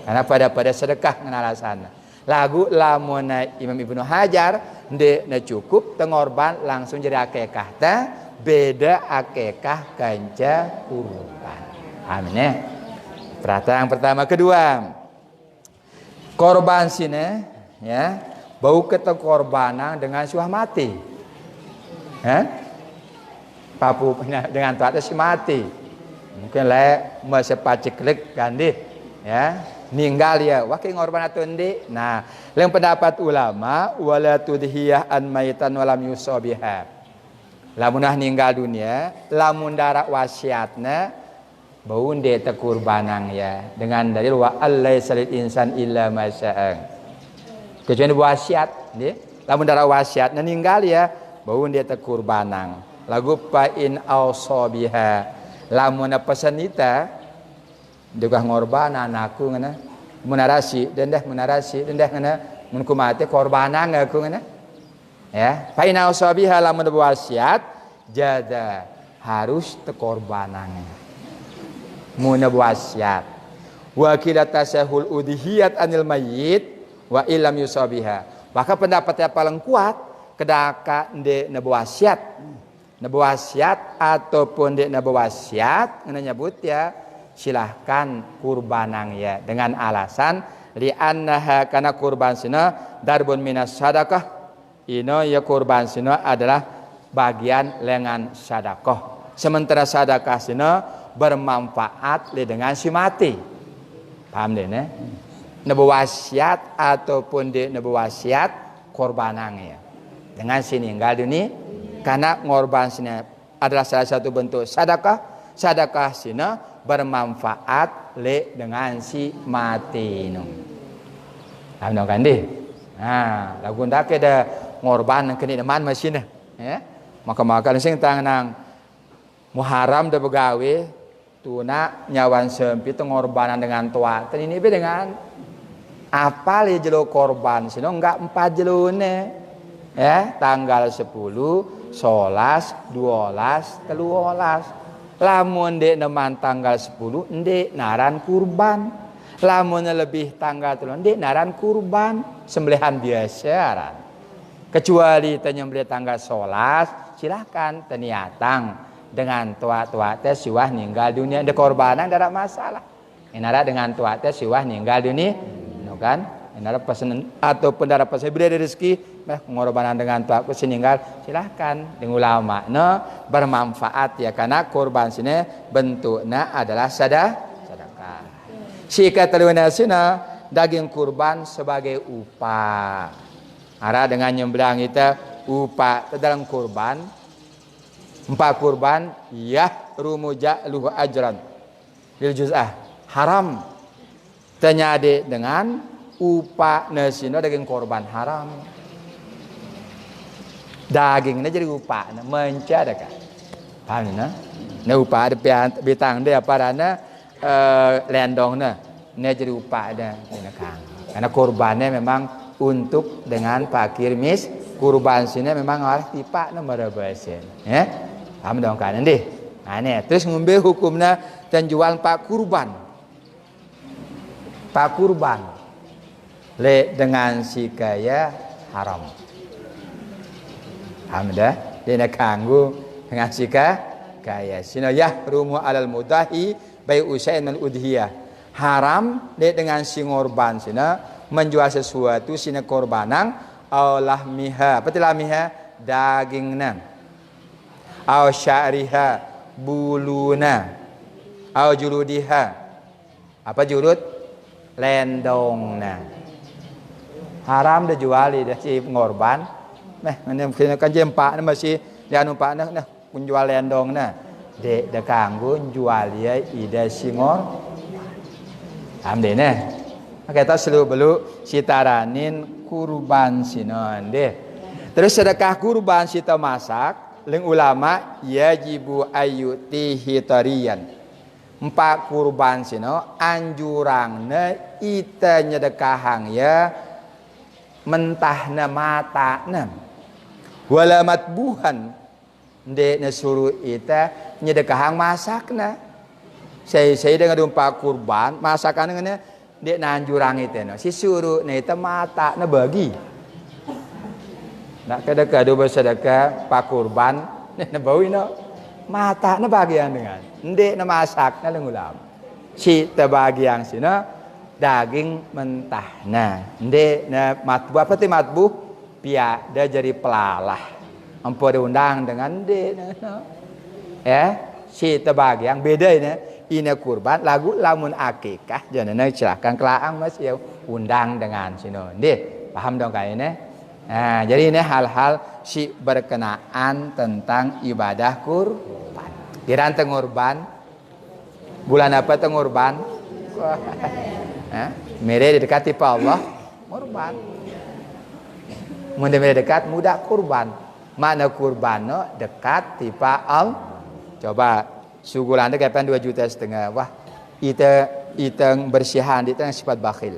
Karena pada sedekah dengan alasan. Lagu lamun Imam Ibnu Hajar na cukup dengorban langsung jadi akikah. Beda akikah kanca kurban. Amin ya. Perhatian yang pertama kedua. Korban sini ya bau kata korbanan dengan suah mati papu dengan tuatnya si mati Mungkin lah masa paciklik kan deh, ya ninggal ya, wakil ngorban atau ndi. Nah, yang pendapat ulama wala tudhiyah an maitan walam yusabiha. Lamunah ninggal dunia, lamun darah wasiatna baun de tekurbanang ya dengan dalil wa allaisa lil insan illa ma sa'a. Kecuali wasiat, nggih. Lamun darah wasiatna ninggal ya baun de tekurbanang. Lagu pa in ausabiha. Lamun pesanita juga ngorban anakku ngana munarasi dendah ngana mun kumate korbanan aku ngana ya fa in ausabiha lamun wasiat jada harus tekorbanan mun wasiat wa kila tasahul udhiyat anil mayyit wa illam yusabiha maka pendapatnya paling kuat kedaka ndek wasiat wasiat ataupun dia wasiat nyebut ya silahkan kurbanang ya dengan alasan li'annaha kana kurban sina darbun minas sadaqah ino ya kurban sina adalah bagian lengan sedekah sementara sedekah sina bermanfaat dengan si mati paham deh ne wasiat ataupun dia wasiat kurbanang ya dengan si ninggal dunia karena ngorban sini adalah salah satu bentuk sedekah sini bermanfaat dengan si mati nu. Amno kan deh. Nah, lagu ndak ada ngorban kene deman masina, ya. Maka sing tangan Muharram da begawe tuna nyawan sempit ngorbanan dengan tua. Tadi ini dengan apa le jelo korban sino enggak 4 jelone. Ya, tanggal 10 11, 12, 13. Lamun dek neman tanggal 10 ndek naran kurban. Lamun lebih tanggal 3 ndek naran kurban, sembelihan biasa aran. Kecuali nyembelih tanggal 11 silahkan teniatang dengan tua-tua teh siwah ninggal dunia de korbanan tidak masalah. Enara dengan tua teh siwah ninggal dunia, kan? Enara pesan ataupun darah pesan beri rezeki pengorbanan dengan tuaku sininggal silahkan dengan ulama bermanfaat ya karena korban sini bentuknya adalah sedekah. Sika teruna sina daging kurban sebagai upah. Ara dengan nyembelih kita upah dalam kurban 4 kurban ya rumuja luhu ajran lil juz'ah haram tenyade dengan upah nasina daging korban haram. Dagingnya jadi upah mencadaka. Paham na? Na upah ada bitang dia parana lendongna. Ne jadi upah ada kang. Karena korbannya memang untuk dengan fakir mis kurban sini memang harus tipak nomor basen. Ya. Paham dong kan ndih. Nah ini terus ngombe hukumnya dan jual 4 kurban. 4 kurban. Le dengan si kaya haram. Hamdah dia kanggu dengan si kaya. Sino yahrumu alal mudahi bai usain al udhiyah. Haram le dengan si ngorban sino menjual sesuatu sino korbanang aulah miha. Apa tilah miha? Dagingna. Au sya'riha buluna. Au juludiha. Apa julud? Lendongna. Haram dah juali dah si pengorban. Mana kan jempak masih dia numpak nah menjual lendong nah. Dek dah kanggo jual dia ida singor. Paham deh nah. Kita selalu belu sitaranin kurban sinon deh. Terus sedekah kurban sita masak, leng ulama yajibu ayyutihi tariyan. 4 kurban sino anjurangna ita nyedekahang ya mentahna matana wala matbuhan ndek na suruh ita nyedekahang masakna saya dengan 4 kurban masakan dengan ndek nanjurang ita no si suruh na ita matana bagi nak kedekah do bersedekah 4 kurban na bawi no matana bagian dengan ndek na masakna lengulam si tebagian sina daging mentah. Nah, ndek na matbu apa ti matbu? Pia dia jadi pelalah. Ampun diundang dengan ndek. Ya. si tebagian beda ini kurban lagu lamun akikah jangan silakan kelaang mas ya undang dengan sino deh paham dong kayaknya. Nah jadi ini hal-hal si berkenaan tentang ibadah kurban. Diranteng kurban bulan apa tengurban? Mere didekati pa Allah kurban. Mun dekat muda kurban. Mana kurban dekat tipa al. Coba sugulan teh kapan 2,5 juta. Wah, ite bersihan itu yang sifat bakhil.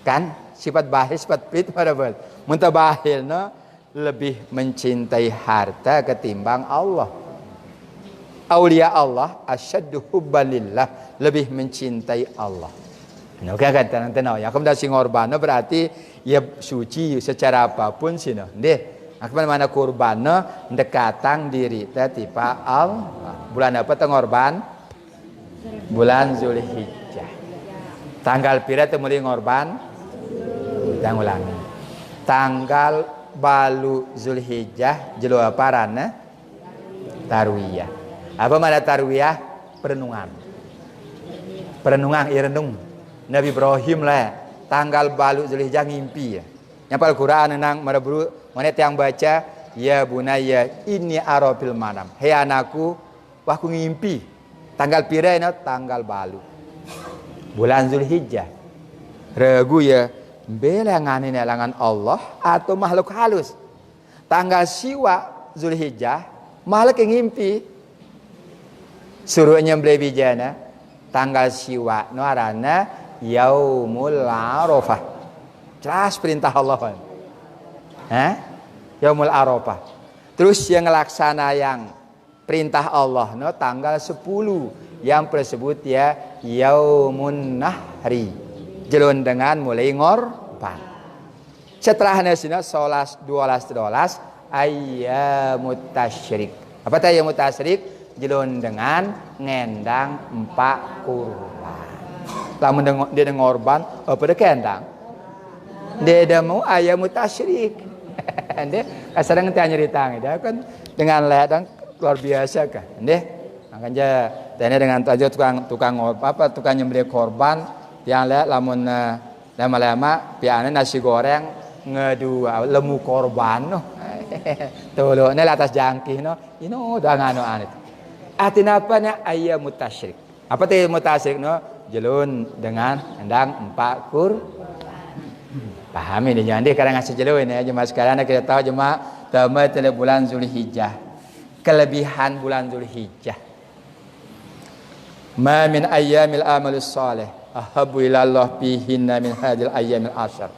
Kan? Sifat bakhil, sifat pelit pada bel. Mun teu bakhil lebih mencintai harta ketimbang Allah. Aulia Allah asyaddu hubbalillah, lebih mencintai Allah. Nah, oke kan tenang ya. Kemudian si ngorban berarti ya suci secara apapun sih deh. Akman mana kurban dekatang diri teh tipa al bulan apa teh ngorban? Bulan Zulhijjah. Tanggal pira teh meuli ngorban? Tang ulangi. Tanggal balu Zulhijjah jelo aparana? Tarwiyah. Apa mana tarwiyah? Perenungan. Perenungan irenung. Nabi Ibrahim lah tanggal balu Zulhijjah ngimpi ya. Nyapal Quran nang marabru mana yang baca ya bunaya inni arafil manam. Hei anakku, wah aku ngimpi. Tanggal pira tanggal balu. Bulan Zulhijjah. Ragu ya belangan ini langan Allah atau makhluk halus. Tanggal siwa Zulhijjah makhluk yang ngimpi. Suruhnya beli bijana tanggal siwa arana Yaumul Arafah. Jelas perintah Allah. Yaumul Arafah. Terus yang ngelaksana yang perintah Allah tanggal 10 yang tersebut ya Yaumun Nahri. Jelun dengan mulai ngorban. Setelahnya sini 11 12 ayyamut tasyrik. Apa teh ayyamut tasyrik? Jelun dengan ngendang 4 kurban. Lamun dia ngorban apa deh kendang. Dia mau ayam tasyrik. Dia kasarang teh nyerita dia kan dengan ledang luar biasa kan. Dia makanya tanya dengan aja tukang apa tukang nyembelih korban yang lihat lamun lama-lama piane nasi goreng ngedua lemu korban tuh lo ini atas jangkih udah ngano anit. Artinya apanya ayam tasyrik. Apa teh mutasyrik jelun dengan endang 4 kur. Pahami nih jangan deh kadang ngasih jelun ya jemaah sekalian kita tahu jemaah tamat bulan Zulhijjah. Kelebihan bulan Zulhijjah. Ma min ayyamil amalus salih ahabbu ila Allah fihinna min hadil ayyamil asyar.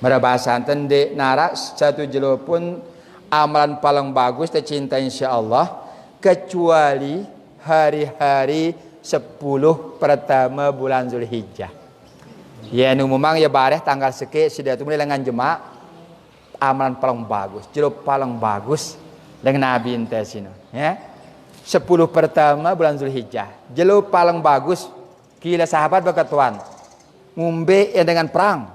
Merabasan tende nara satu jelo pun amalan paling bagus tercinta insyaallah kecuali hari-hari 10 pertama bulan Zulhijjah. Ya numumang ya bareh tanggal seke sudah tu mulai dengan jemaah amalan paling bagus, jelo paling bagus dengan Nabi ente sino ya. 10 pertama bulan Zulhijjah. Jelo paling bagus kila sahabat berkatuan. Ngumbe ya dengan perang.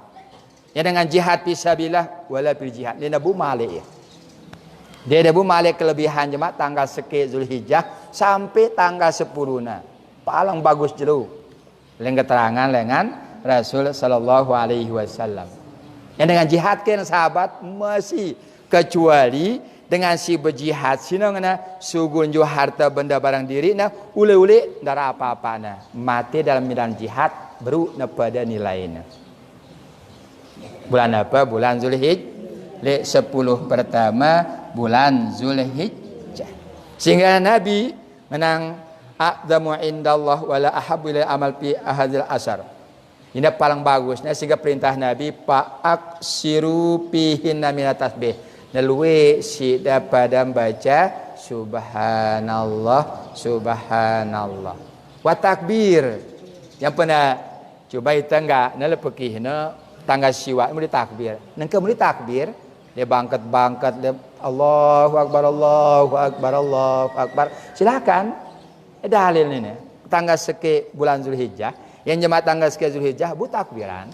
Ya dengan jihad fisabilillah wala bil jihad. Dia Nabu Malik ya. Dia Nabu Malik kelebihan jemaah tanggal seke Zulhijjah sampai tanggal 10-na. Paling bagus jelo. Leng keterangan lengan Rasul sallallahu alaihi wasallam. Yang dengan jihad kan sahabat masih kecuali dengan si berjihad sino ngana sugun jo harta benda barang diri ule-ule ndara apa-apa mati dalam medan jihad baru pada nilainya. Bulan apa? Bulan Zulhijjah. 10 pertama bulan Zulhijjah. Sehingga Nabi menang a'dhamu indallah wala ahabbu ila amal fi ahadil asar. Ini paling bagusnya sehingga perintah Nabi fa'aksiru fihinna minat tasbih. Neluwe si pada baca subhanallah subhanallah. Wa takbir. Yang pernah coba itu enggak nelepekihna tangga siwa muli takbir. Nengke muli takbir dia bangkat dia Allahu akbar Allahu akbar Allahu akbar. Silakan. Dalil ini tangga seke bulan Zulhijjah. Yang jemaah tanggal sekian Zulhijjah bu takbiran.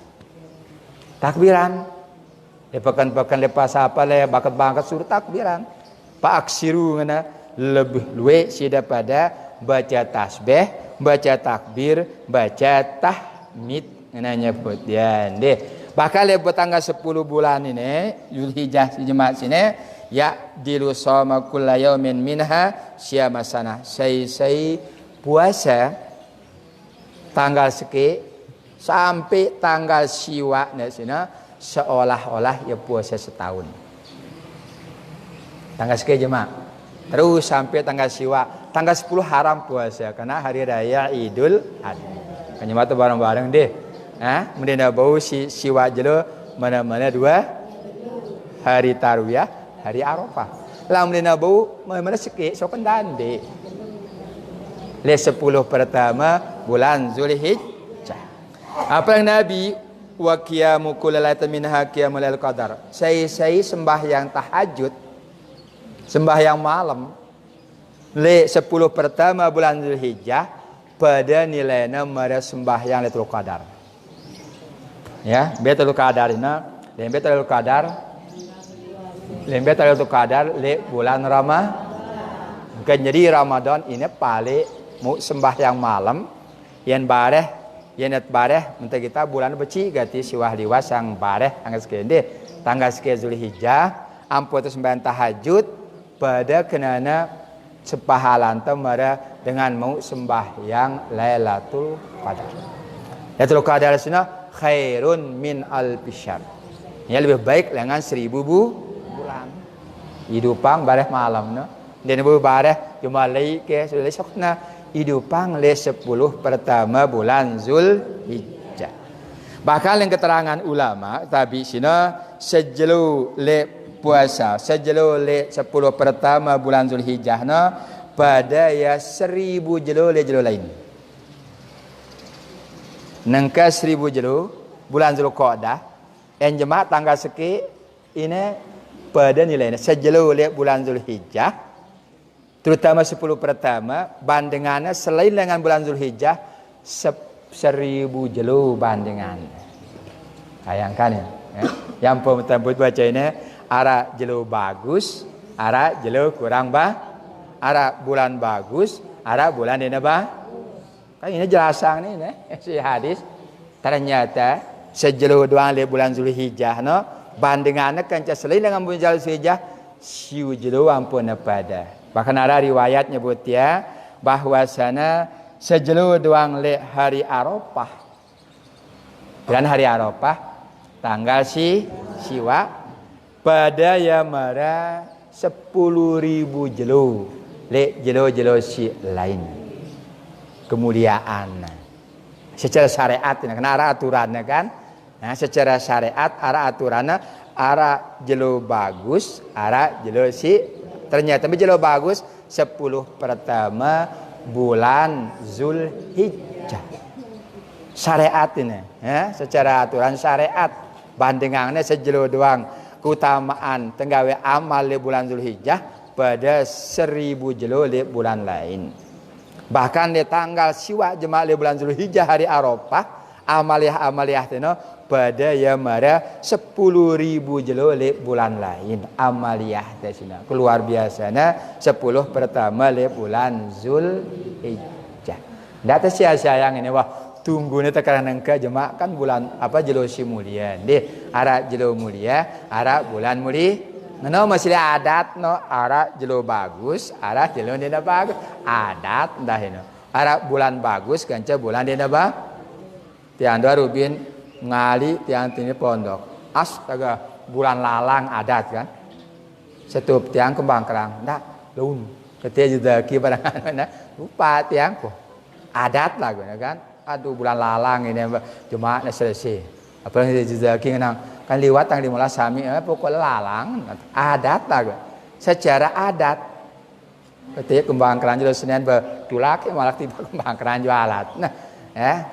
Dia pekan-pekan lepas apa le bakat suruh takbiran. Pak aksiru ngana lebih luwe sida pada baca tasbih, baca takbir, baca tahmid nanya nyebut ya deh. Bakal lepas tanggal 10 bulan ini Zulhijjah si jemaat sini ya dilusama kulla yaumin minha syama sanah. Saya puasa tanggal seki sampai tanggal siwa di sini seolah-olah ya puasa setahun. Tanggal seki jemaat. Terus sampai tanggal siwa. Tanggal 10 haram puasa karena hari raya Idul Adha. Kan jemaat bareng-bareng deh. Kemudian bau siwa jelo mana-mana 2 hari tarwiyah, hari Arafah. Lah kemudian bau mana-mana sikit so kendande. Le 10 pertama bulan Zulhijjah. Apa yang Nabi wa qiyamu kullailatin minha qiyamul qadar. Saya sembahyang tahajud, sembahyang malam. Le 10 pertama bulan Zulhijjah pada nilainya mara sembahyang Lailatul Qadar. Ya, Lailatul Qadar ini, Lailatul Qadar le bulan Ramadan. Jadi Ramadan ini paling mau sembahyang malam yang bareh minta kita bulan beci gati siwah liwas yang bareh tanggal sekian deh tanggal sekian Zulhijjah ampun itu sembahyang tahajud pada kenana sepahalan temara dengan mau sembahyang Lailatul Qadar. Lailatul Qadar sini khairun min alfisyahr. Ya lebih baik dengan 1000 bulan. Hidupang bareh malam no. Dan ibu bareh cuma lagi ke sudah sokna hidupang le 10 pertama bulan Zulhijjah. Bahkan yang keterangan ulama tapi sini sejelu le puasa sejelu le 10 pertama bulan Zulhijjah no pada ya 1000 jelo le jelo lain. Nangka 1000 jelo bulan Zulqa'dah en jemaat tanggal seki ini pada nilainya sejelo le bulan Zulhijjah terutama 10 pertama bandingannya selain dengan bulan Zulhijjah 1000 jelo bandingan. Bayangkan ya. Yang pertama baca ini ara jelo bagus, ara jelo kurang ara bulan bagus, ara bulan ini kan ini jelasan nih si hadis. Ternyata sejelo doang le bulan Zulhijjah no bandingannya kan selain dengan bulan Zulhijjah siu jelo ampun pada. Bahkan ada riwayat nyebut ya bahwasana sejelo doang le hari Arafah. Dan hari Arafah tanggal siwa pada yamara 10.000 jelo le jelo si lain. Kemuliaan secara syariat karena ada aturannya kan. Nah, secara syariat ada aturannya ara jelo bagus, ara jelo si ternyata jelo bagus 10 pertama bulan Zulhijjah. Syariat ini ya, secara aturan syariat bandingannya sejelo doang keutamaan tenggawe amal di bulan Zulhijjah pada 1000 jelo di bulan lain. Bahkan di tanggal siwa jemaah di bulan Zulhijjah hari Arafah amaliyah teno pada yamara 10.000 jelo di bulan lain amaliyah desina keluar biasanya 10 pertama di bulan Zulhijjah. Ndak sia-sia yang ini wah tunggune tekanan engka jemaah kan bulan apa jelo si mulia deh ara jelo mulia ara bulan mulia. No masih adat no ara jelo bagus, ara jelo dina bagus. Adat dah ini. Ara bulan bagus kanca bulan dina ba. Tiang dua rubin ngali tiang tini pondok. Astaga bulan lalang adat kan. Setup tiang kembang kerang. Ndak lun. Ketia juga ki barangan mana. Lupa tiang ko. Adat lah kan. Aduh bulan lalang ini cuma selesai. Apa yang juga ki ngenang kan liwat tang dimulai sami pokok lalang adat lah secara adat ketika kembang keran jual Senin betulak malah tiba kembang keran jualat nah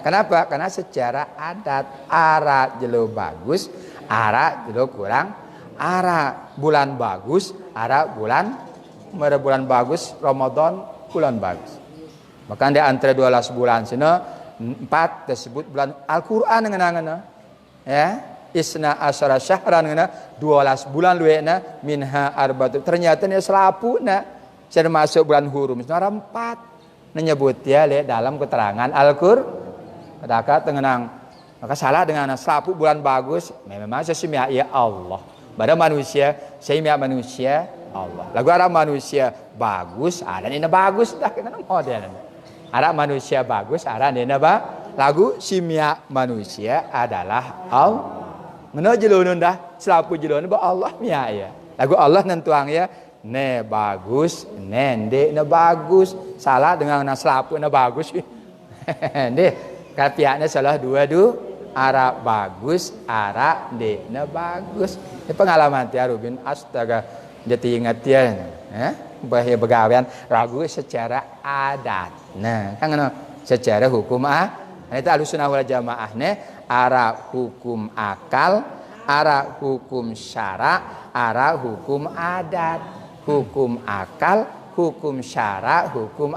kenapa karena secara adat ara jelo bagus ara jelo kurang ara bulan bagus ara bulan bagus Ramadan bulan bagus maka di antara 12 bulan sini 4 tersebut bulan Al-Qur'an ngenangan ya isna asyara syahran ngana 12 bulan luena minha arbatu ternyata nya selapuna Sudah masuk bulan hurum. Nomor 4 menyebut dia dalam keterangan Al-Qur'an. Adakah tengenang maka salah dengan selapu bulan bagus memang sesemia ya Allah. Pada manusia semia manusia Allah. Lagu Arab manusia bagus, ada ini bagus dah kena model. Arab manusia bagus, ada ini lagu simia manusia adalah Allah. Mana jelunun dah selapu jelunun ba Allah mia ya. Lagu Allah nentuang ya ne bagus, nende ne bagus. Salah dengan selapu ne bagus. Deh, kapiaknya salah dua Arab bagus, Arab de ne bagus. Ini pengalaman tiar Rubin astaga jadi ingat dia. Bahaya begawian ragu secara adat. Nah, kan secara hukum itu Ahlussunnah wal Jamaah ara hukum akal, ara hukum syara, ara hukum adat. Hukum akal, hukum syara, hukum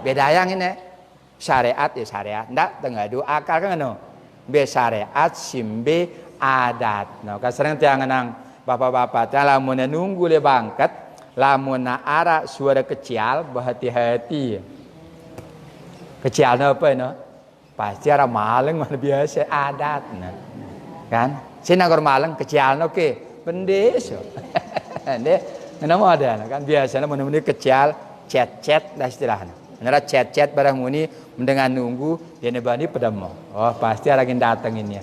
beda yang ini. Syariat ya syariat. Ndak tengah dua akal kan be syariat simbe adat. Nah, kasareng tiang nang bapak-bapak teh lamun nunggu le bangkat, lamun ara suara kecil berhati-hati. Kecil apa no? Pasti ara maleng mah biasa adat nah. Kan? Sina gor maleng kecil oke. Pendes. Ande kenapa ada kan biasanya mun kecil cet-cet dah istilahna. Nara cet-cet barang muni mendengar nunggu dia nebani pedemo. Oh pasti lagi datengin ya.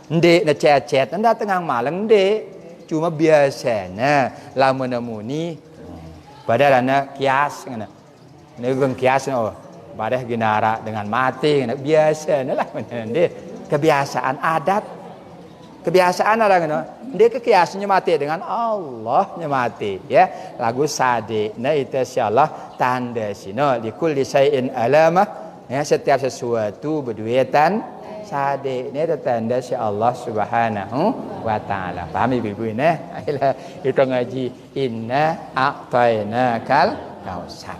Ende na cet-cet anda tengah maleng ende. Cuma biasanya lamun muni padahal kias ngana. Negung kias oh badah ginara dengan mati ngana biasanya lah ende kebiasaan adat. Kebiasaan ada ngana. Dia kekiasnya mati dengan Allah mati ya lagu sade nah itu insyaallah tanda sino likul syai'in alamah ya setiap sesuatu berduetan sade ini ada tanda si Allah Subhanahu wa taala. Paham ibu-ibu ini? Itu ngaji inna a'tainakal kausar.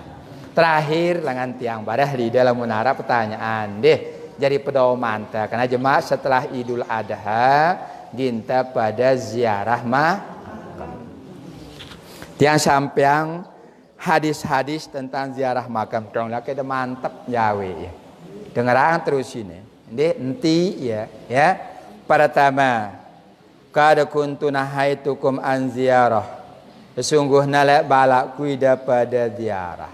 Terakhir lengan tiang badah di dalam menara pertanyaan deh jadi pedoman karena jemaah setelah Idul Adha ginta pada ziarah makam. Tiang sampeang hadis-hadis tentang ziarah makam dong lah kita mantap jawe ya. Dengarang terus ini. Enti ya. Pertama, kada kuntu nahaitukum an ziarah. Sesungguhnya lek balak kuida pada ziarah.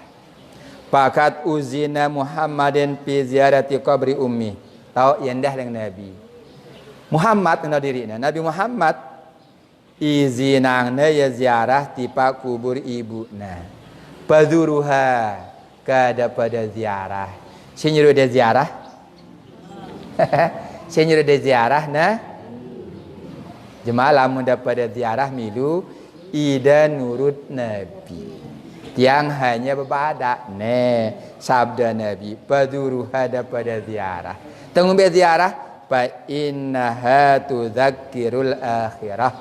Pakat uzina Muhammadin fi ziarati qabri ummi. Tahu yendah dengan Nabi. Muhammad kena dirinya. Nabi Muhammad izinangna ya ziarah tipa kubur ibu. Nah, paduruha kada pada ziarah. Senyuruh dia ziarah. Senyuruh dia ziarah nah. Jemaah lamun pada ziarah milu ida nurut Nabi. Tiang hanya berbada. Sabda Nabi paduruha pada ziarah. Tunggu be ziarah fa innaha tudzakirul akhirah.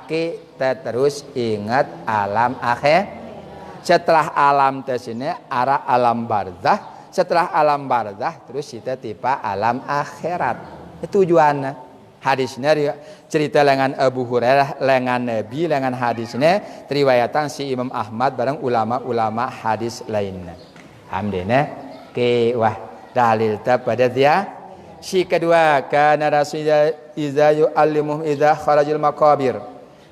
Kita terus ingat alam akhir. Setelah alam tersini arah alam barzah. Setelah alam barzah terus kita tiba alam akhirat. Itu tujuannya. Hadisnya cerita lengan Abu Hurairah, lengan Nabi, lengan hadisnya riwayatan si Imam Ahmad bareng ulama-ulama hadis lainnya. Alhamdulillah. Wah dalil pada dia. Si kedua kana rasulullah iza yu'allimuhum iza kharajul maqabir.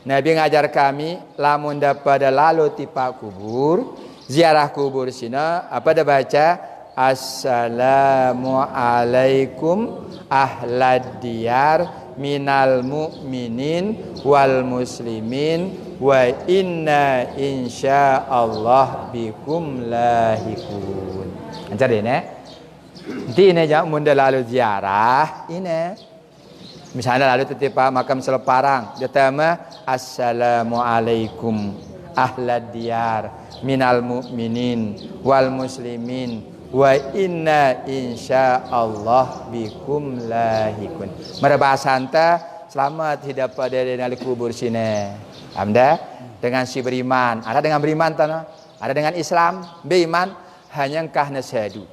Nabi ngajar kami lamun pada lalu tipa kubur, ziarah kubur sina apa dah baca assalamu alaikum ahlad diyar minal mu'minin wal muslimin wa inna insyaallah bikum lahikun. Ajar ini Nanti ini jangan munda lalu ziarah ini. Misalnya lalu tetipa makam Seleparang. Dia tema assalamualaikum ahlad diyar minal mu'minin wal muslimin wa inna insyaallah bikum lahikun. Mereka santa selamat hidup pada di kubur sini. Alhamdulillah dengan si beriman. Ada dengan beriman tanah. Ada dengan Islam. Beriman hanya kahna syahadu.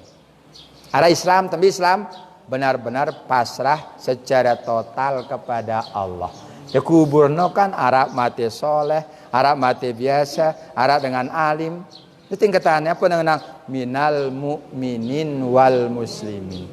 Ada Islam, tapi Islam benar-benar pasrah secara total kepada Allah. Ya kuburno kan Arab mati soleh, Arab mati biasa, Arab dengan alim. Itu tingkatannya apa dengan minal mu'minin wal muslimin.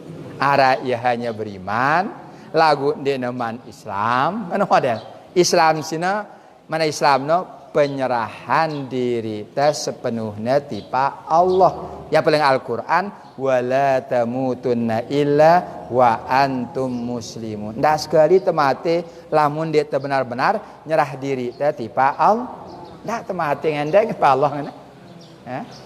Ara ia hanya beriman, lagu dia naman Islam. Mana model? Islam sina mana Islam no penyerahan diri tes sepenuhnya tipa Allah. Yang paling Al-Qur'an wala tamutunna illa wa antum muslimun. Ndak sekali temate lamun dia benar-benar nyerah diri teh tipa Allah. Ndak temate ngendeng tipa Allah ngana.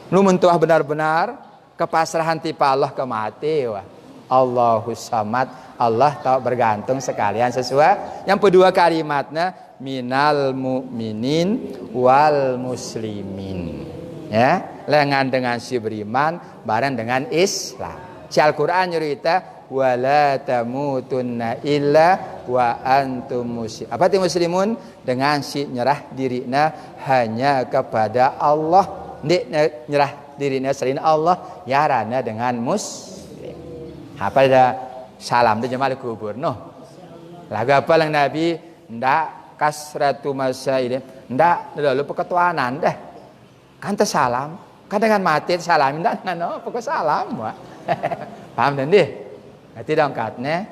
Lu mentuah benar-benar kepasrahan tipa Allah ke mati wah. Allahus samad, Allah tak bergantung sekalian sesuai. Yang kedua kalimatnya minal mu'minin wal muslimin. Ya, lengan dengan si beriman bareng dengan Islam. Si Al-Qur'an nyurita wala tamutunna illa wa antum muslim. Apa itu muslimun? Dengan si nyerah dirina hanya kepada Allah. Ndik nyerah dirina selain Allah ya rana dengan muslim. Apa ada salam tu jemaah kubur noh. Lagu apa lang Nabi ndak kasratu masail ndak lalu peketuanan dah. Kan salam, kan dengan mati salam ndak no pokok salam wah. Paham dan deh. Nanti dongkatnya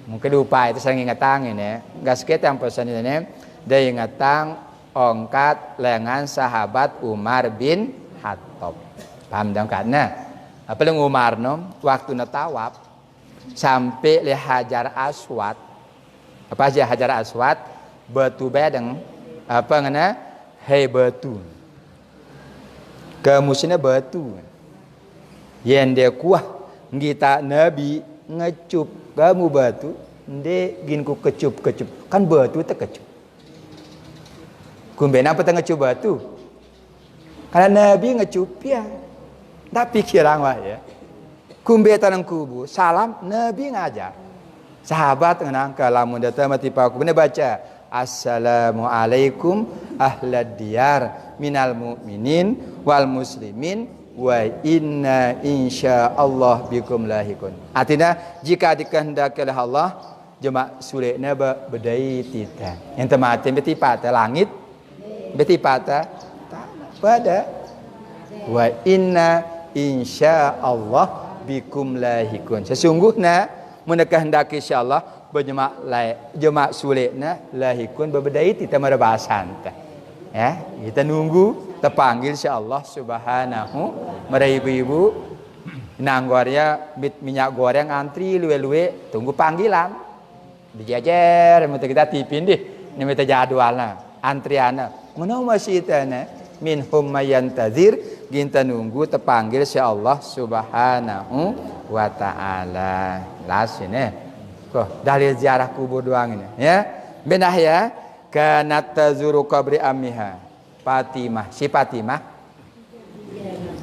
mungkin lupa itu sering ingatang ini. Gas kita yang pesan ini dia ingatang ongkat lengan sahabat Umar bin Khattab. Paham dongkatnya? Apalagi Umar no waktu natawab sampai le Hajar Aswad. Apa aja Hajar Aswad? Batu bedeng apa ngana? Hei batu. Kemusina batu. Yang dia kuah kita Nabi ngecup kamu batu, ndek ginku kecup. Kan batu teh kecup. Kumben apa teh ngecup batu? Karena Nabi ngecup ya. Tak pikiran wah ya. Kumbe tanang kubu salam Nabi ngajar. Sahabat ngenang kalamun datang mati paku bener baca Assalamualaikum ahlad diyar minal mu'minin wal muslimin wa inna insyaallah bikum lahikun. Artinya jika dikehendaki oleh Allah jemaah sulekna bedai tita. Yang temati beti pata langit beti pata pada wa inna insyaallah bikum lahikun. Sesungguhnya menekah hendak insyaallah berjemaah sulikna lahikun berbedai kita merabasan ya kita nunggu terpanggil insyaallah subhanahu ibu-ibu nanggornya minyak goreng antri luwe-luwe tunggu panggilan dijajar minta kita tipin deh ini minta jadwalnya antriana menawa masih tana minhum mayantazir kita nunggu terpanggil si Allah subhanahu wa ta'ala. Las ini kok dalil ziarah kubur doang ini ya benah ya kanat tazuru qabri ammiha Fatimah si Fatimah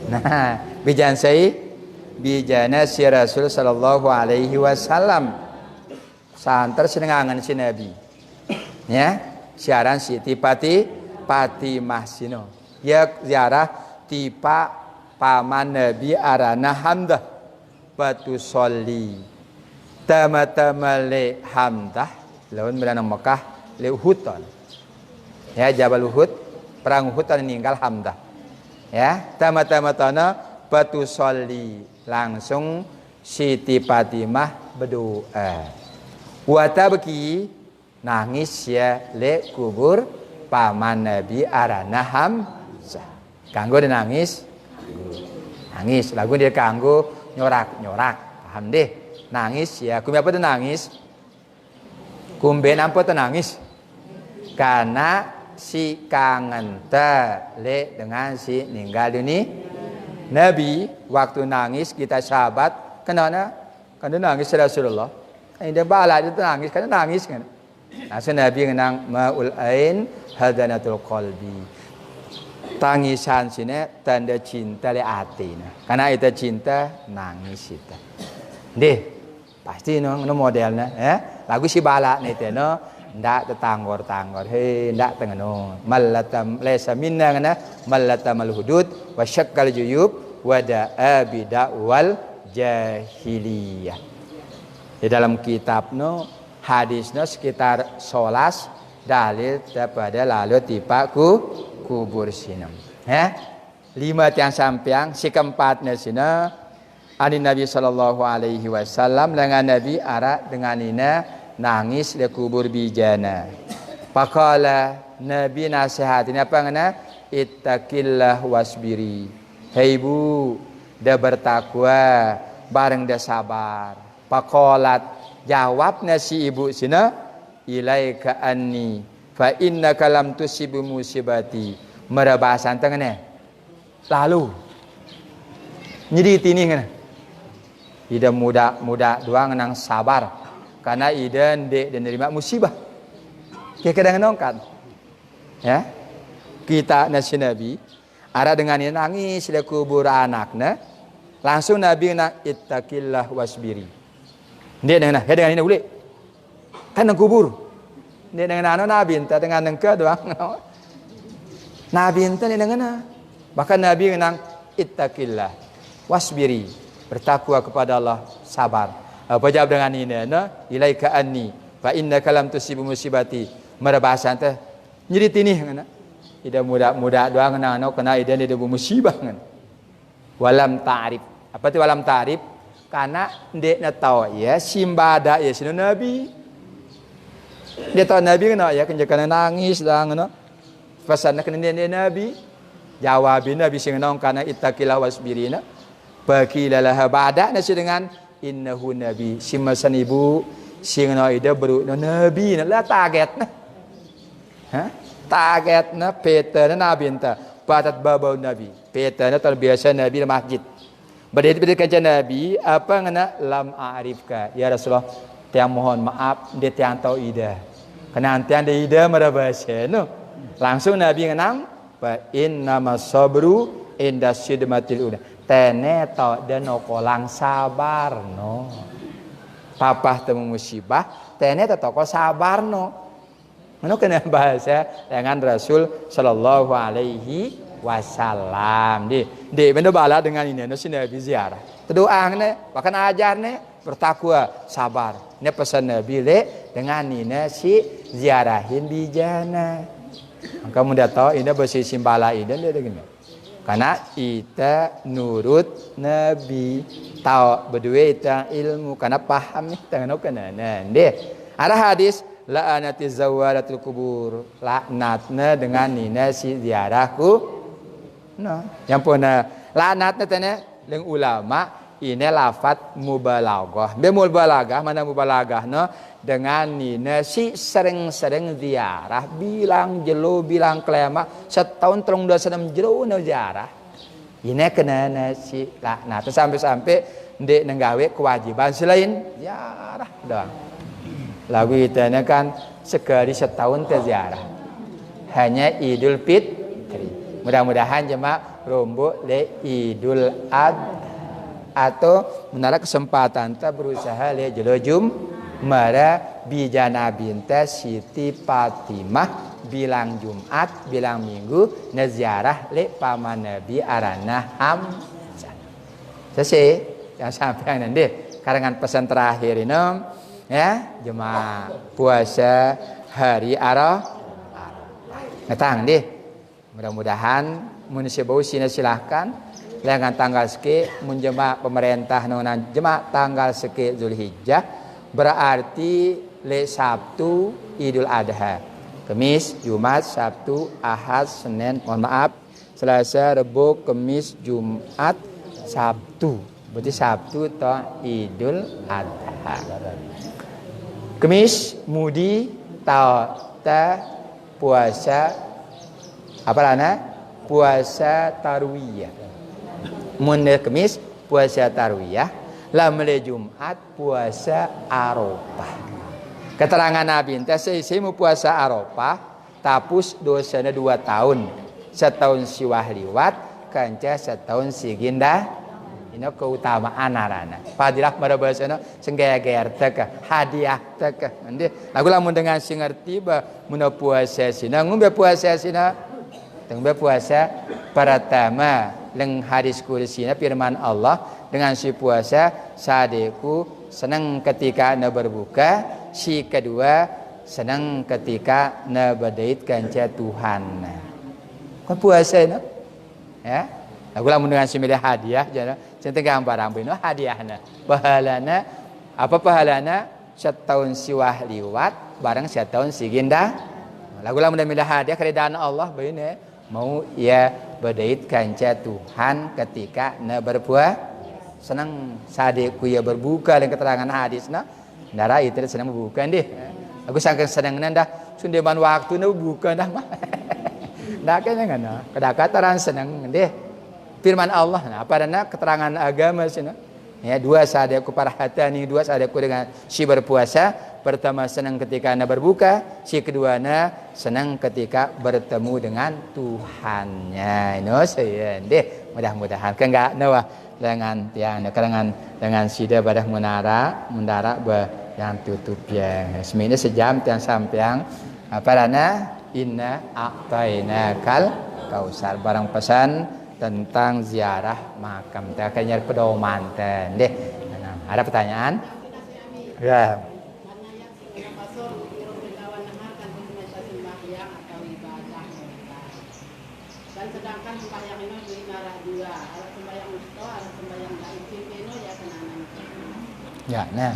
nah bijana si Rasul sallallahu alaihi wasallam santer senengangan si Nabi ya siaran si Fatimah sino ya ziarah tipa paman Nabi arana Hamdah batu soli tama-tama le Hamdah lawan berana Mekah le Uhud ya Jabal Uhud perang Uhud meninggal Hamdah ya tama-tama tanah batu soli langsung Siti Fatimah berdoa watabki nangis ya le kubur paman Nabi arana Hamzah kanggo dia nangis lagu dia kanggo nyorak paham deh nangis ya kumbe apa tuh nangis kumbe apa tuh nangis karena si kangen le dengan si ninggal dunia Nabi waktu nangis kita sahabat kenapa karena nangis Rasulullah ini bala itu nangis karena nangis kan asal Nabi ngenang maul ain hadanatul qalbi tangisan sini tanda cinta le hati karena itu cinta nangis itu deh pasti no modelnya ya lagu si bala nih teh no ndak tetanggor he ndak tengeno malatam lesa minna ngana malatam alhudud wa syakkal juyub wa da'a bid'awal jahiliyah di dalam kitab no hadisnya sekitar 11 dalil daripada lalu tipaku kubur sinam ya lima tiang sampiang si keempatnya sina ani Nabi sallallahu alaihi wasallam dengan Nabi ara dengan ina nangis di kubur bijana. Faqala Nabi nasihatin apa ngana ittaqillah wasbiri. Hei ibu, dah bertakwa bareng dah sabar. Faqalat jawabnya si ibu sina ilaika anni fa innaka lam tusibu musibati. Merabasan tengene lalu jadi tini kan ida muda doang nang sabar karena ida ndek dan nerima musibah kayak kadang nongkat ya kita nasi Nabi ada dengan ini nangis di kubur anaknya langsung Nabi nak ittaqillah wasbiri ndek dengan ini boleh kan nang kubur ndek dengan Nabi entah dengan nengke doang Nabi entah dengan bahkan Nabi menang ittaqillah wasbiri bertakwa kepada Allah sabar apa jawab dengan ini ilaika anni fa innaka lam tusibu musibati merabasa teh nyeri tinih ngana ida muda doang ngana kena ida ada musibah ngana walam ta'rif apa tu walam ta'rif karena ndekna tahu ya simbada ya sinu Nabi dia tahu Nabi ngana ya kenjakan nangis dah ngana pesan kena dia Nabi jawabin Nabi sing nong kana ittaqillah wasbirina bakilalah ba'da nasi dengan innahu nabi simasan ibu sing no ida beru nabi la target nah ha target na Peter na nabi enta batat babau nabi Peter na terbiasa nabi di masjid berdiri kaca nabi apa ngana lam a'rifka ya Rasulullah tiang mohon maaf dia tiang tahu ida kena tiang de ida marabasa no langsung nabi ngenang fa innama sabru inda sidmatil ula tene to dan kolang sabar no papah temu musibah tene to ko sabar no mano kena bahasa dengan Rasul sallallahu alaihi wasallam di benda bala dengan ini no Nabi ziarah doa ne bahkan ajar ne bertakwa sabar ne pesan Nabi le dengan ini si ziarahin bijana kamu dah tahu ini bersih simbala ini dia begini karena kita nurut Nabi tahu berdua kita ilmu karena paham nih tangan kena nanti ada hadis la'anati zawaratul kubur laknatna dengan nina si ziarahku no yang puna laknatna tanya leng ulama ini lafat mubalaghah be mubalaghah mana mubalaghah no dengan nina si sering-sering ziarah bilang jelo bilang kelema setahun terung 26 jelo no ziarah ini kena si laknat sampai-sampai ndek nenggawe kewajiban selain ziarah doang lagu itu kan sekali setahun ke ziarah hanya Idul Fitri mudah-mudahan jemaah rombok le Idul Adha atau menara kesempatan ta berusaha le jelo mara bijana binta Siti Fatimah bilang Jumat bilang Minggu naziarah le paman Nabi arana Hamzah. Selesai yang sampai nanti karangan pesan terakhir ini ya jemaah puasa hari Arafah. Ngetang deh. Mudah-mudahan manusia bau sini silahkan lengan tanggal seke menjemaah pemerintah nonan jemaah tanggal seke Zulhijjah berarti le Sabtu Idul Adha Kamis Jumat Sabtu Ahad Senin mohon maaf Selasa Rabu Kamis Jumat Sabtu berarti Sabtu to Idul Adha Kamis mudi ta puasa apa lana puasa tarwiyah mun Kamis puasa tarwiyah lamle Jumat puasa Arafah keterangan Nabi ente saya mau puasa Arafah tapus dosanya 2 tahun setahun siwah liwat kanca setahun siginda ini keutamaan arana fadilah marabasana senggaya-gaya teh hadiah teh nanti lagu lamun dengan sing ngerti ba mun puasa sina ngombe puasa sina tengbe puasa pertama leng hadis kursina firman Allah dengan si puasa sadeku senang ketika na berbuka si kedua senang ketika na berdait kanca Tuhan kan puasa no? Ya Lagu lamun dengan similih hadiah jana centeng gambaran bino hadiahna. Pahalana apa pahalana? Setahun siwah liwat bareng setahun siginda. Lagu lamun milih hadiah keridaan Allah bino mau ia berdait kanca Tuhan ketika na berpuasa. Senang sadeku ya berbuka dengan keterangan hadisna. Ndara itu senang berbuka deh. Aku saking senang dah sundeman waktu na buka dah mah. Ndak kayaknya ngana. Kedakataran senang deh. Firman Allah, nah, apa dana keterangan agama sini? Ya, dua sahadatku para hatani, dua sahadatku dengan si berpuasa. Pertama senang ketika anda berbuka, si kedua senang ketika bertemu dengan Tuhannya. Ini saya deh, mudah-mudahan enggak nawa dengan tiang dengan sida badah munara yang tutup ya. Semuanya sejam tiang sampiang apa dana inna a'tainakal kausar barang pesan tentang ziarah makam. Kayaknya pedoman deh. Ada pertanyaan? Ya. Dan sedangkan sembahyang ini dilarang dua, ada sembahyang usto, ada sembahyang gaib ini ya kenanan. Ya, nah.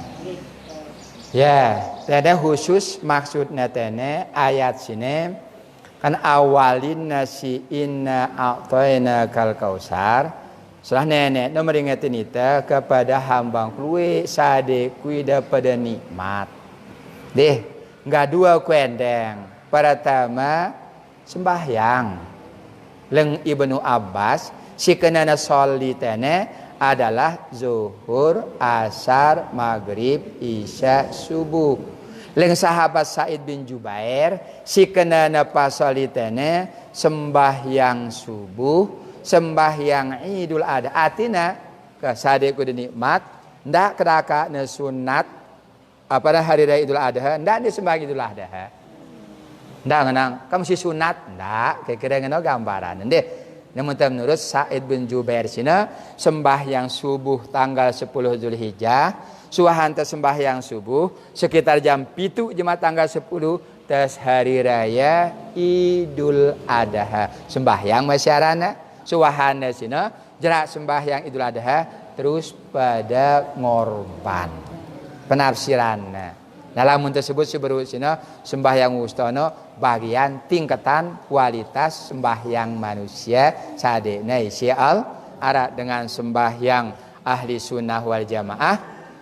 Ya, ada khusus maksudnya tene ayat sini kan awalin nasi inna a'tayna kal kausar. Setelah nenek no meringatin kita kepada hambang kluwe sade kuida pada nikmat. Deh, enggak dua kuendeng. Pertama sembahyang. Leng Ibnu Abbas si kenana sholli tene adalah zuhur, asar, maghrib, isya, subuh. Leng sahabat Said bin Jubair si kenana pasalitene sembahyang subuh, sembahyang Idul Adha. Artinya kesadeku nikmat ndak kedaka ne sunat apa hari raya Idul Adha ndak disembah Idul Adha. Ndak ngenang kamu si sunat ndak kira-kira ngono gambaran deh. Namun menurut Said bin Jubair sina sembahyang subuh tanggal 10 Zulhijjah suahanta sembahyang subuh sekitar jam 7 jemaat tanggal 10 tes hari raya Idul Adha. Sembahyang masyarana suahana sina jerak sembahyang Idul Adha terus pada ngorban. Penafsiranna. Dalam tersebut seberut sina sembahyang wustono bagian tingkatan kualitas sembahyang manusia sadena isi al ara dengan sembahyang ahli sunnah wal jamaah,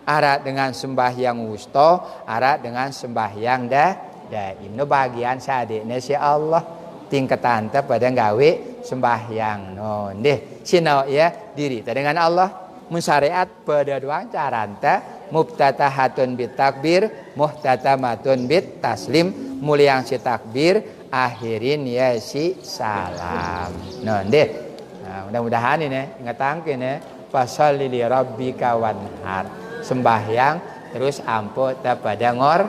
ara dengan sembahyang wusto, ara dengan sembahyang daim. No bagian sadena si Allah tingkatan teh pada gawe sembahyang no deh sino ya diri dengan Allah mensyariat pada doang caranta muftatahatun bit takbir muhtatamatun bit taslim muliang si takbir akhirin ya si salam no deh mudah-mudahan ini ngetangkin ya fasholli li rabbika wanhar sembahyang terus ampo ta pada ngor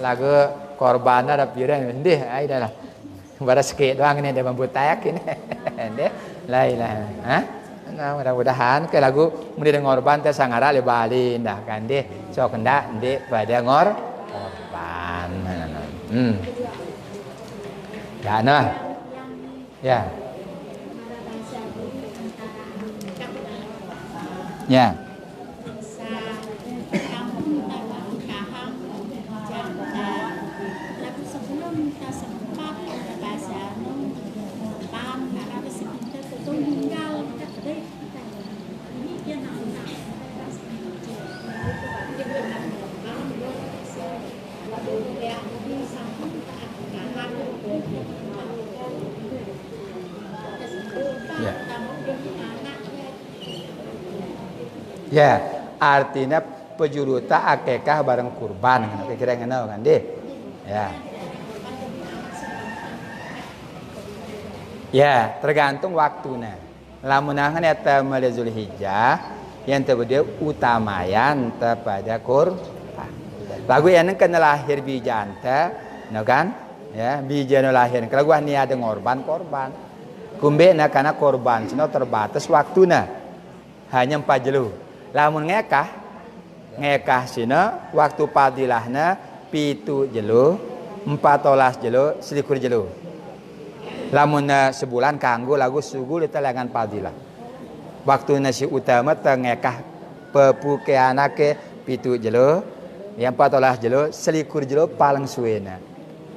lagu korban ada piran deh ai dah lah bara sikit doang ini dia membutayak ini deh la ilaha ha. Nah, mudah-mudahan ke lagu kemudian ngorban teh sangara le bali ndah kan deh sok hendak ndek pada ngorban. Ya nah. Ya. Ya. Ya, artinya pejuruta akekah bareng kurban, kira-kira ngono kan deh. Ya. Ya, tergantung waktunya. Lamunangan eta mulai Zulhijjah yang terbeda utamayan pada kurban. Lagu yang kena lahir bijanta, no kan? Ya, bijana lahir. Kalau gua niat ngorban korban. Kumbe na karena korban sino terbatas waktuna. Hanya 4 jelu. Lamun ngekah sina waktu padilahna 7 jelu 14 jelu 21 jelu Lamun sebulan kanggo lagu sugu di telangan padilah. Waktu nasi utama tengekah pepukeana ke pitu jelo, yang 14 jelo, selikur jelo paling suwena.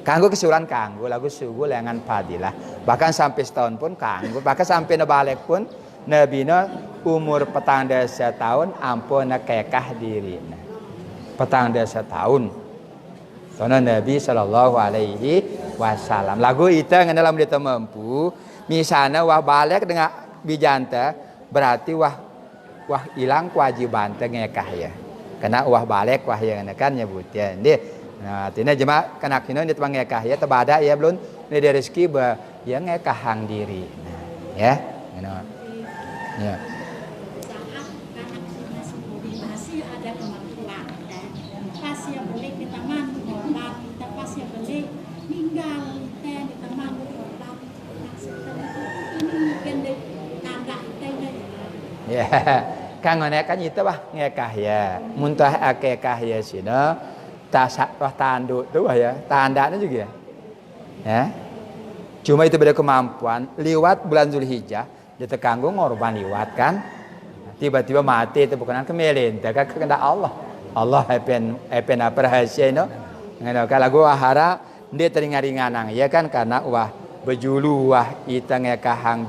Kanggo kesulan kanggo lagu sugu lengan padilah. Bahkan sampai setahun pun kanggo, bahkan sampai nebalik pun nabina umur petang desa tahun ampun kekah diri. Petang desa tahun. Karena Nabi sallallahu alaihi wasallam. Lagu itu yang dalam dia mampu, misalnya wah balik dengan bijanta, berarti wah hilang kewajiban tengekah ya. Karena wah balik wah yang kan nyebut ya. Nah, tina jemaah kena kino di tempat ngekah ya tebada ya belum ini dari rezeki bah ya ngekahang diri. Nah, ya. Ya. Masih ada kemampuan pas yang boleh kita mantu korban kita pas yang boleh tinggal kita di taman korban ini mungkin tanda kita ya kang kan itu bah ngekah ya muntah akekah ya sini tasak wah tanduk tuh ya tandanya juga ya cuma itu beda kemampuan liwat bulan Zulhijjah dia kanggo ngorban liwat kan tiba-tiba mati itu bukan kemelin tak kehendak Allah epen apa rahasia no ngono kalau gua harap dia teringat-ringanang ya kan karena wah bejulu wah ita ngekahang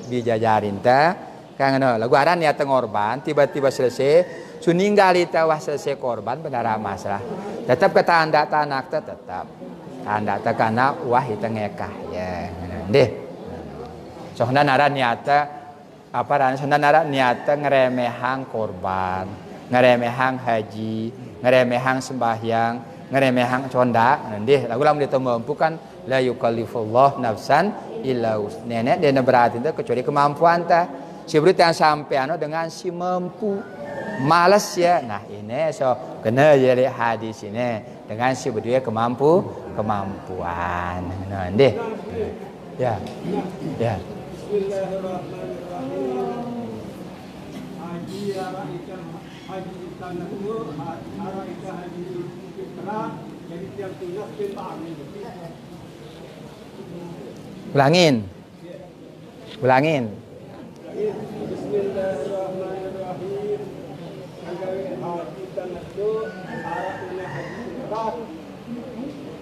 bijajarin ta kan ngono lagu aran niat ngorban tiba-tiba selesai suninggal ita wah selesai korban benar masalah tetap kata anda tanak tetap anda karena wah ita ngekah ya deh soalnya naran niata apa ran soalnya naran niata ngeremehang korban ngeremehang haji ngeremehang sembahyang ngeremehang conda nanti lagu lam dia mampu kan la yukallifullah nafsan illa nenek dia berarti itu kecuali kemampuan ta si berita yang sampai ano dengan si mampu malas ya nah ini so kena jadi hadis ini dengan si berdua kemampuan nanti ya Bismillahirrahmanirrahim. Haji tanah itu arah itu haji fitrah jadi tiap tunas bin ba'amin. Ulangin. Bismillahirrahmanirrahim. Haji tanah itu arah itu haji fitrah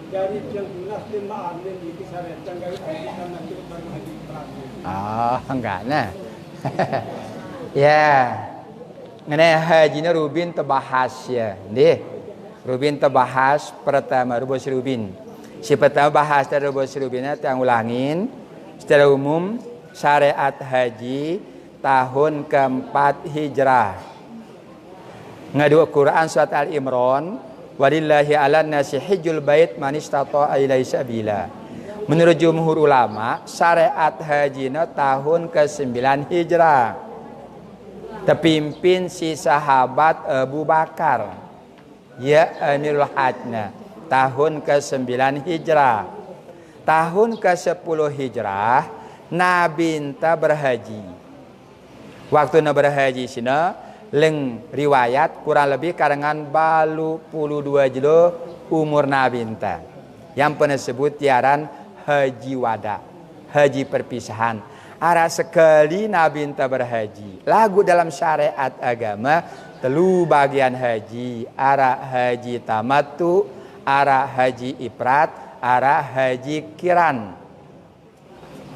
jadi tiap tunas bin ba'amin itu syariat haji tanah itu baru haji fitrah. Enggak nah. Ya. Ngene haji Rubin terbahas ya. Nggih. Rubin terbahas pertama rubus Rubin. Si pertama bahas dari rubus Rubin yang ulangin secara umum syariat haji tahun keempat Hijrah. Ngadu Quran surat Al-Imran, walillahi 'alan nasi hajjul bait man istata'a ilaihi sabila. Menurut jumhur ulama, syariat hajina tahun ke-9 Hijrah. Terpimpin si sahabat Abu Bakar. Ya Amirul Hajna. Tahun ke-9 Hijrah. Tahun ke-10 Hijrah, Nabi enta berhaji. Waktu na berhaji sini, leng riwayat kurang lebih karangan balu 22 jelo umur Nabi enta. Yang pernah sebut tiaran haji wada, haji perpisahan. Arah sekali Nabi enta berhaji. Lagu dalam syariat agama telu bagian haji. Arah haji tamattu, arah haji ifrat, arah haji kiran.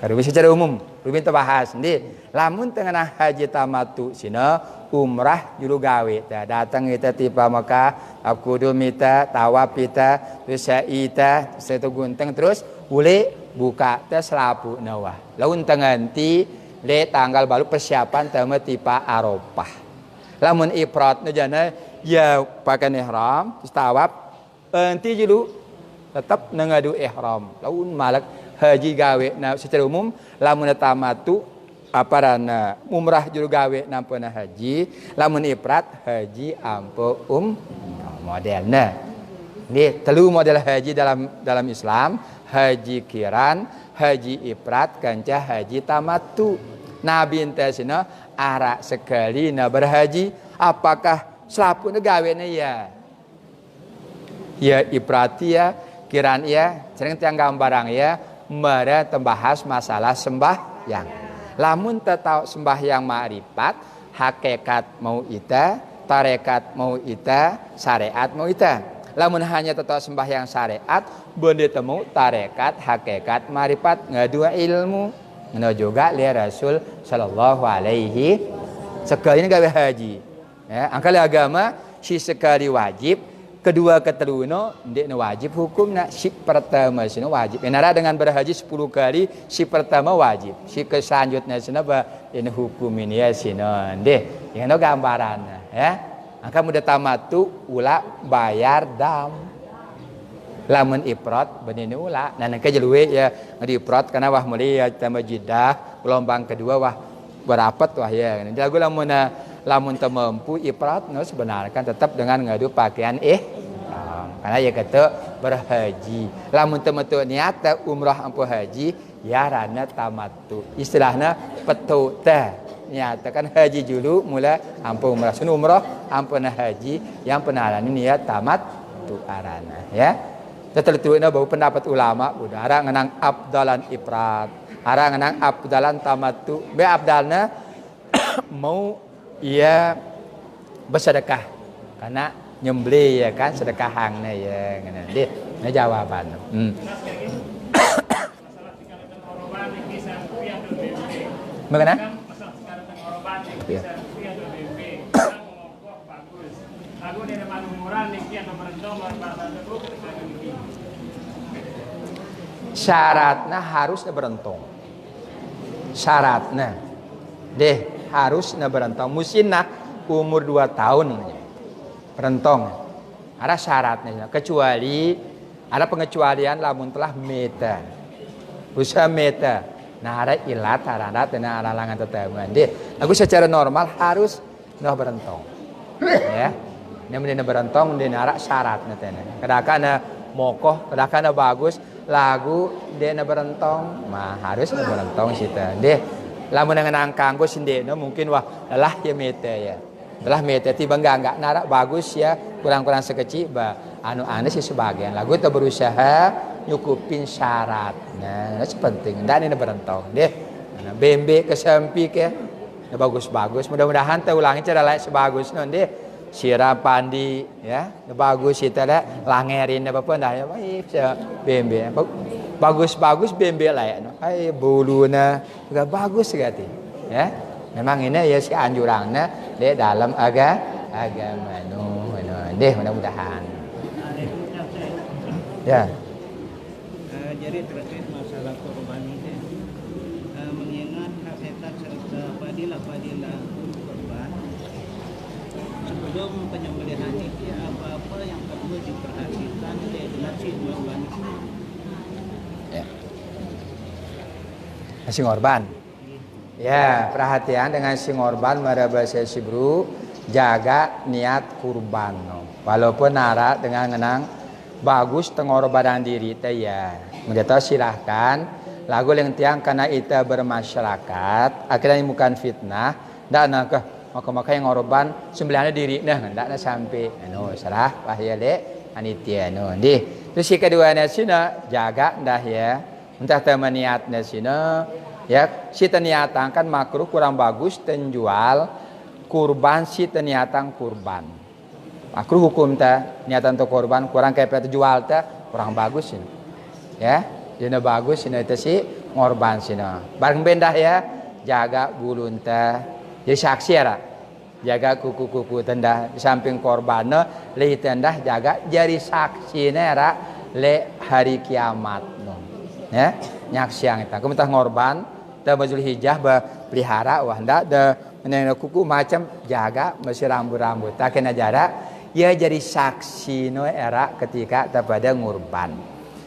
Kalau secara umum, Rubin terbahas nih. Lamun tengah haji tamattu sina umrah juru gawe. Datang kita tiba Mekah, aku mita tawaf kita, terus saita, satu gunteng terus boleh buka tes selapu nawah. Laun tenganti le tanggal baru persiapan tama tiba Arafah. Lamun ifrat najana ya pakai ihram, tawaf enti dulu tetap nengadu ihram. Laun malak haji gawe na secara umum lamun tamattu aparana umrah juru gawe nampuna haji, lamun ifrat haji ampo modelna. Ini telu model haji dalam Islam, haji kiran, haji ifrat, kanca haji tamattu. Nabi entasina arak sekali na berhaji, apakah selapu gawe ya? Ya ifrat ya, kiran ya, sering tiang gambarang ya, mere membahas masalah sembahyang. Lamun tetau sembahyang ma'rifat, hakikat mau ita, tarekat mau ita, syariat mau ita. Lamun hanya tetau sembahyang syariat, bende temu tarekat, hakikat, ma'rifat, ngadu ilmu. Ngono juga li Rasul sallallahu alaihi sekali ini gawe haji. Ya, angkali agama si sekali wajib, kedua keteruno ndek wajib hukumna si pertama sino wajib. Enara dengan berhaji 10 kali si pertama wajib. Si keselanjutnya sino ini hukum ini ya sino ndek. Yang gambaranna ya. Angka muda tamatu ula bayar dam. Lamun ifrat benih ula nah nangka jeluwe ya ngadi ifrat karena wah meuli ya tambah jidah gelombang kedua wah berapat wah ya jadi lamun teu mampu ifrat no sebenarnya kan tetap dengan ngadu pakaian karena ya kata berhaji lamun teu metu niat umrah ampu haji ya rana tamattu istilahna petu teh niat kan haji dulu mula ampu umrah sun umrah ampuna haji yang penarani niat tamat tu arana ya. Tetelituina bau pendapat ulama udah ara ngenang abdalan ifrat ara ngenang abdalan tamattu be abdalna mau ia bersedekah karena nyembeli ya kan sedekah hangna ya ngene deh nah jawaban Bagaimana? Ya. Syaratnya harusnya berentong. Syaratnya deh harusnya berentong. Musinna umur 2 tahun berentong. Ada syaratnya. Kecuali ada pengecualian lamun telah meta. Usaha meta. Nah ada ilat, ada arangan teteman. Deh, aku secara normal harus berentong. Ya. Ini berentong ini arak syaratnya tene. Kadang-kadang mokoh, kadang-kadang bagus lagu dia berentong, mah harus berentong sita. Deh, lamun ngenang kanggo sindena mungkin wah lelah ya mete ya. Lelah mete tiba enggak narak bagus ya, kurang-kurang sekecil anu sih sebagian. Lagu itu berusaha nyukupin syarat. Nah, itu penting. Dan ini berentong. Deh, bembe kesempik ya. Bagus-bagus. Mudah-mudahan teu ulangi cara lain sebagus non deh. Sirap pandi ya bagus itu lah langerin apa pun dah ya bembe bagus bembe lah ya buluna juga bagus sekali ya memang ini ya si anjurannya di dalam agama deh mudah-mudahan ya jadi terkait masalah korban ini mengingat hakikat serta fadilah korban sebelum penyembelihan itu apa-apa yang perlu diperhatikan dengan si korban ya. Si korban ya perhatian dengan si korban marabasa si bro jaga niat kurban walaupun nara dengan ngenang bagus tengorbanan diri teh ya mendeto silahkan lagu yang tiang karena itu bermasyarakat akhirnya bukan fitnah dan maka yang ngorban sembilannya diri nah hendaknya sampai salah wahya le anitia di terus si keduanya sina jaga dah ya entah teman niatnya sina ya si niatan kan makruh kurang bagus tenjual kurban si niatan kurban makruh hukum ta niatan tu kurban kurang kayak jual ta kurang bagus sini ya jadi bagus sini itu si ngorban sina bareng bendah ya jaga bulun ta jadi saksi ya jaga kuku-kuku tenda di samping korban le tenda jaga jari saksi nera le hari kiamat ya nyaksiang itu kementah ngorban teu bajul hijah pelihara wah ndak de meneng kuku macam jaga masih rambut-rambut tak kena jarak ya jadi saksi era ketika pada ngurban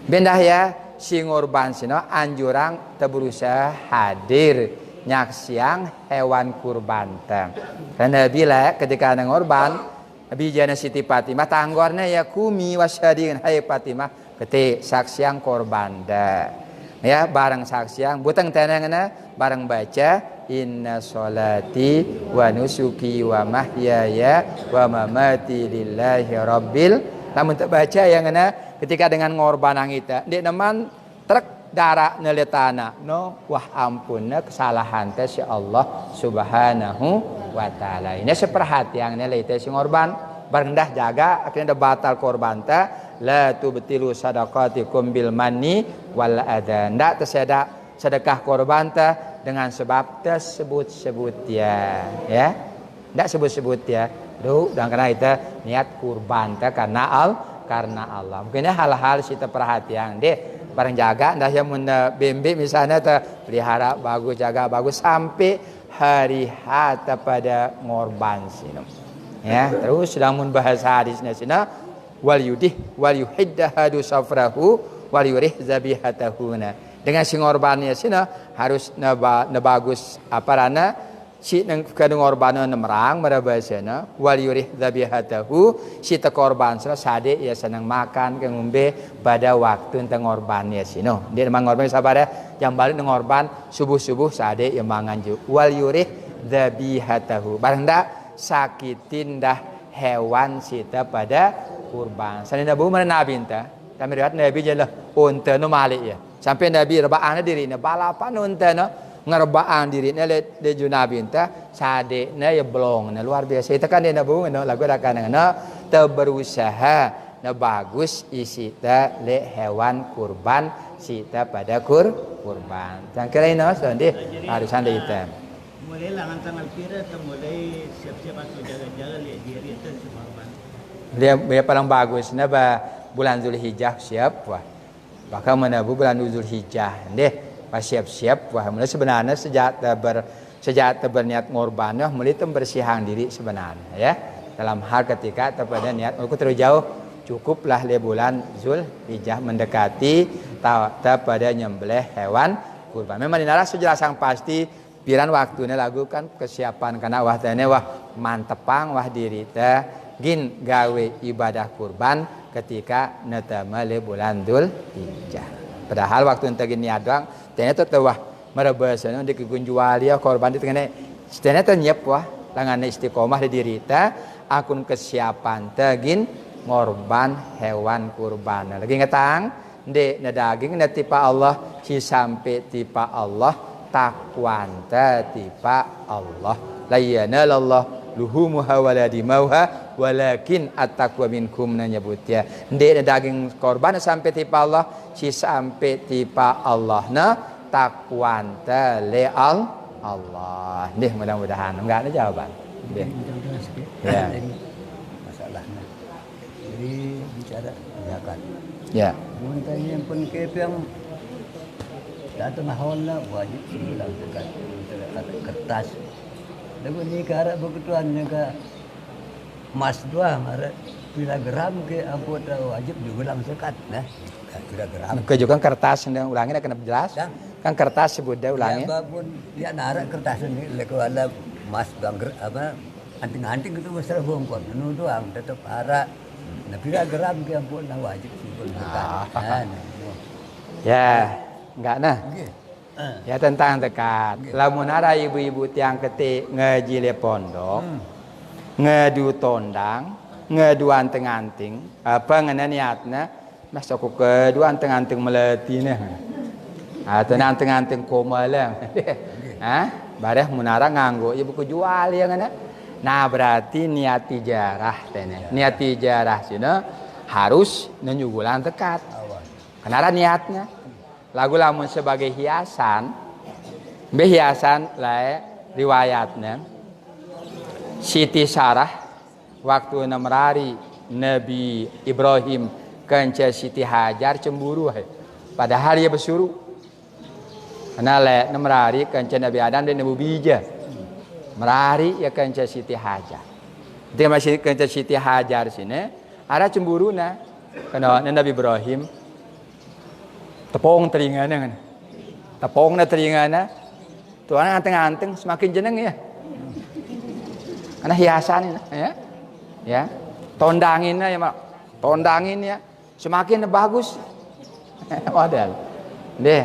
bendah ya si ngurban sino anjurang teu berusaha hadir nyaksiang hewan kurban teh. Karena bila ketika ada ngorban, Nabi jana Siti Fatimah tanggornya ya kumi wasyadin hai Fatimah ketik saksiang korban dah. Ya barang saksiang butang tenangna barang baca inna sholati wa nusuki wa mahyaya wa mamati lillahi rabbil. Namun tak baca yang ngana ketika dengan ngorban kita, dia neman truk darak neletana no wah ampunna kesalahan teh si Allah Subhanahu wa taala. Ini seperhatian lete si korban barendah jaga akhirnya batal korban teh la tubtilu sadaqatikum bil manni wal adha. Ndak tersedak sedekah korban teh dengan sebab tersebut-sebut ya. Ndak sebut-sebut ya. Duh dan karena itu niat kurban teh karena Allah. Mungkinnya hal-hal kita perhatian deh. Barang jaga dah yang bembe misalnya pelihara bagus jaga bagus sampai hari hata pada ngorban sini ya terus lamun bahasa hadisnya sini wal yuhidda hadu safrahu wal yurih zabihatahuna dengan si ngorbannya sini harus bagus apa rana si kadang korban merang merabasana wal yurih dzabihatahu si korban sade ya senang makan ke ngombe pada waktu tentang korban ya sino dia memang korban sabar yang balik dengan korban subuh sade ya mangan ju wal yurih dzabihatahu barang dak sakitin dah hewan sita pada kurban sanina bu mana nabi enta kami riwayat nabi jelah unta no malik ya sampai nabi rebaana diri na balapan unta no ngerebaan dirinya le junabi entah sade na ya belong na luar biasa itu kan dia nabu no lagu akan na berusaha na bagus isi ta le hewan kurban sita pada kurban yang kira ini sondi harus anda itu mulai langan tanggal pira atau mulai siap-siap atau jaga-jaga lihat diri itu kurban dia paling bagus na bulan Zulhijjah siap wah bakal menabu bulan Zulhijjah deh pas siap-siap wah mulai sebenarnya sejak berniat ngorban mulai membersihkan diri sebenarnya ya dalam hal ketika pada niat aku terlalu jauh cukuplah le bulan Zulhijjah mendekati pada nyembelih hewan kurban memang dinara sejelas yang pasti piran waktunya lakukan kesiapan karena wah tene wah mantepang wah diri teh gin gawe ibadah kurban ketika netama le bulan Zulhijjah padahal waktu ente niat doang ternyata wah merebasana di kegunjual dia korban itu kene ternyata nyiap wah tangan istiqomah di diri ta akun kesiapan tegin ngorban hewan kurban lagi ngetang de na daging na tipa Allah si sampai tipa Allah takwan ta tipa Allah la yanalallah luhumuha wala dimauha walakin at-taqwa minkum nyebutnya ndek daging korban sampai tipa Allah si sampai tipa Allah na takwan le Allah nih mudah-mudahan enggak ada jawaban deh ya masalahnya jadi bicara zakat ya mungkin yang pun yang datang hawalnya wajib bilang zakat kertas lalu ni cara begituannya ke emas doang ada bila gram ke apa wajib diulang zakat nah bila gram ke juga kertas yang ulangnya kena jelas ya. Kan kertas sebut dah ulangnya ya apapun dia narak kertas ini kalau ada emas bangger apa anting-anting itu besar bongkon nu doang tetap ara nah bila gram ke ampun nah wajib simpul zakat ya enggak nah ya tentang tekat lamun ada ibu-ibu tiang ketik ngaji le pondok ngadu tondang ngadu anteng-anting apa ngena niatna masuk kedua anteng-anting meletine atau anteng-anting koma lah bareh munara nganggo ibu jual ya ngana nah berarti niat tijarah tene niat tijarah sina harus nyugulan tekat kenapa niatnya lagu lamun sebagai hiasan behiasan lae riwayatnya Siti Sarah waktu namrari Nabi Ibrahim kenca Siti Hajar cemburu padahal dia bersuruh karena le namrari kenca Nabi Adam dan Nabi Bija merari ya kenca Siti Hajar dia masih kenca Siti Hajar sini ada cemburu na karena Nabi Ibrahim tepung teringana kan tepung na teringana tuan anteng-anteng semakin jeneng ya karena hiasan ya tondanginnya ya mak tondanginnya semakin bagus model deh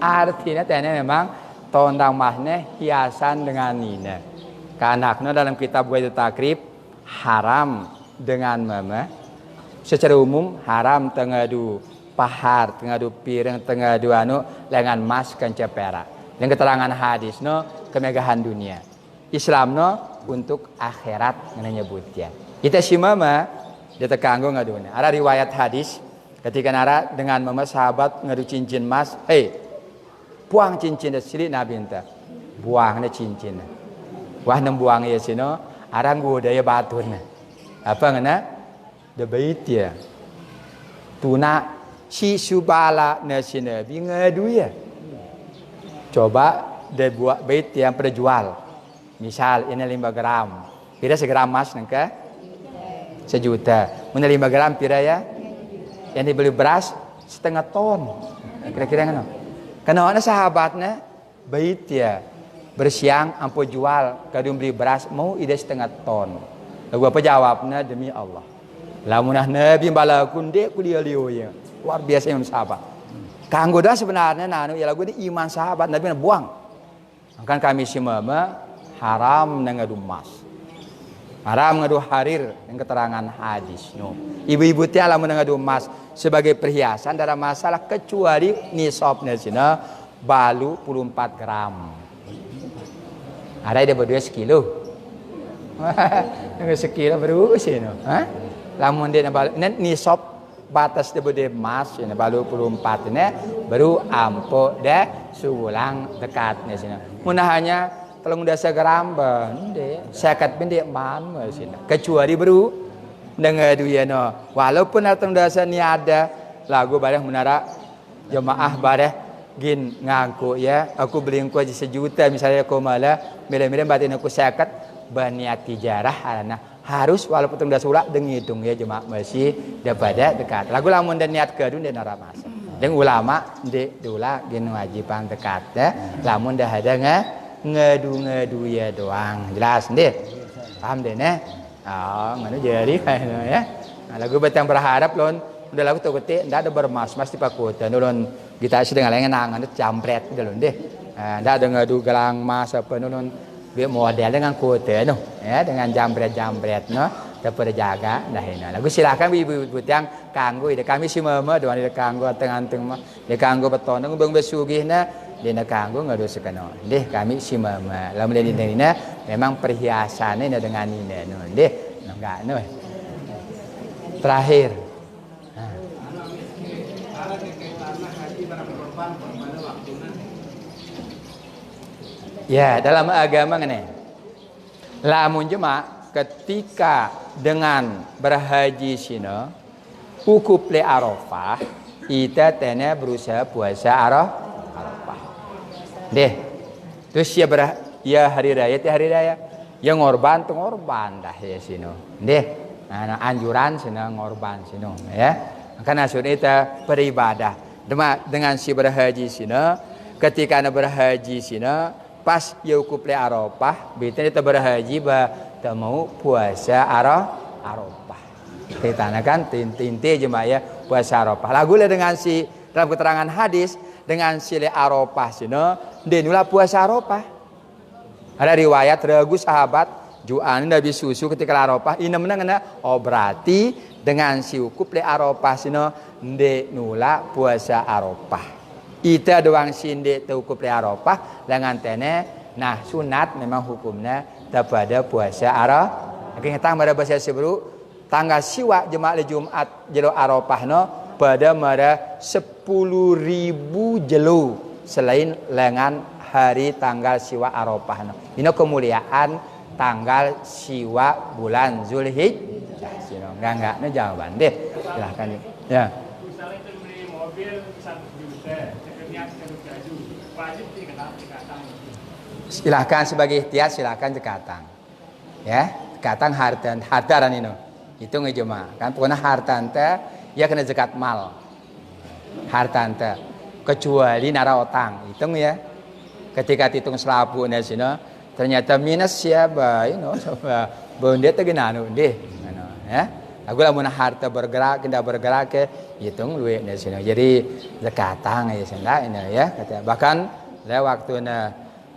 artinya tanya memang tondang mahnya hiasan dengan nina kanaknya dalam kitab Waidu Takrib haram dengan mama secara umum haram tengadu pahar tengah du piring tengah du anu lengan emas kanca perak. Yang keterangan hadis no kemegahan dunia. Islam no untuk akhirat nyebutnya. Kita si mama dia tekanggo ngaduna. Ada riwayat hadis ketika nara dengan mama sahabat ngadu cincin emas, "Hei, buang cincin sili Nabi enta." Buang na cincin. Wah nem buang ya sino, arang budaya batun. Apa ngana? De bait ya. Tuna si subala na sino bi ngadu ya. Coba dia buat bait yang perjual. Misal ini 5 gram. Kira segram emas nengka 1 juta. Mun 5 gram pira ya? Yang dibeli beras setengah ton. Kira-kira ngono. Kana ana sahabatna bait ya bersiang ampo jual kadung beli beras mau ide setengah ton. Lagu apa jawabnya demi Allah. Lamunah Nabi balakun dek ku dia liu ya. Luar biasa yang sahabat. Kanggo dah sebenarnya nanu ya lagu di iman sahabat Nabi buang. Kan kami si mama haram ngadu emas. Haram ngadu harir yang keterangan hadis no. Ibu-ibu teh lamun ngadu emas sebagai perhiasan dalam masalah kecuali nisabnya sina balu 24 gram. Ada dia berdua sekilo. Dengan sekilo baru sino. Lamun dia nisab batas dia berdua emas sino balu 24 ini baru ampo dah sulang dekatnya sino. Munah hanya 3 gram bende 50 bende man sino. Kecuali baru dengan duya no. Walaupun 3 ni ada lagu bareng menara jemaah bareng gin ngaku ya aku beli engkau 1 juta misalnya aku malah mila-mila batin aku 50 berniat tijarah karena harus walaupun dah sulak dengitung ya jemaah masih daripada dekat lagu lamun dan niat kedun dan nara masa dan ulama di dula gin wajiban dekat ya lamun dah ada ngadu ya doang jelas deh paham deh ne nganu jadi kayaknya ya lagu batang berharap lon udah lagu tu ketik ndak ada bermas mesti pakut dan ulun kita sedang lengan nangan jampret dalun deh. Ndak ada ngadu gelang mas apa ulun be model dengan kote no ya dengan jampret-jampret no daripada jaga dah ini. Lagu silakan ibu-ibu yang kanggo ide kami si mama doan ide kanggo teng-teng mah ide kanggo beton nang bang besugihna dina kanggo ngadu sekeno. Deh kami si mama. Lamun dina memang perhiasannya dengan ini no. Deh enggak no. Terakhir ya dalam agama ngene. Lamun jemaah ketika dengan berhaji sino ukuf le Arafah kita tene berusaha puasa Arafah. Deh. Terus ya hari raya yang ngorban tu ngorban dah ya sino. Deh. Nah, anjuran sino ngorban sino ya. Karena sudah itu beribadah. Dengan si berhaji sino ketika anda berhaji sino pas yaukuf le Arafah bitan kita berhaji ba tak mau puasa Arafah kita kan tinti jemaah ya puasa Arafah lagu le dengan si dalam keterangan hadis dengan si le Arafah sino denula puasa Arafah ada riwayat ragu sahabat juan Nabi susu ketika Arafah ini menang oh berarti dengan si ukuf le Arafah sino denula puasa Arafah. Ita doang sinde tukuf le Arafah dengan tene nah sunat memang hukumnya daripada puasa Arafah. Akhirnya pada bahasa sebelum tanggal siwa jemaah le Jumat jelo Arafah no pada mara 10.000 jelo selain lengan hari tanggal siwa Arafah no. Ini kemuliaan tanggal siwa bulan Zulhijjah. Enggak jawaban deh. Silahkan ya. Misalnya itu beli mobil 1 juta. Silahkan sebagai ikhtiar silahkan cekatang ya cekatang hartaran ini itu ngejema kan pokoknya hartanta ya kena zakat mal hartanta kecuali nara otang hitung ya ketika hitung selapu di sini ternyata minus ya baik no bondet teh genanu deh ya aku lamun harta bergerak tidak bergerak ke hitung duit di sini jadi zakatang ya senda ini ya kata bahkan waktunya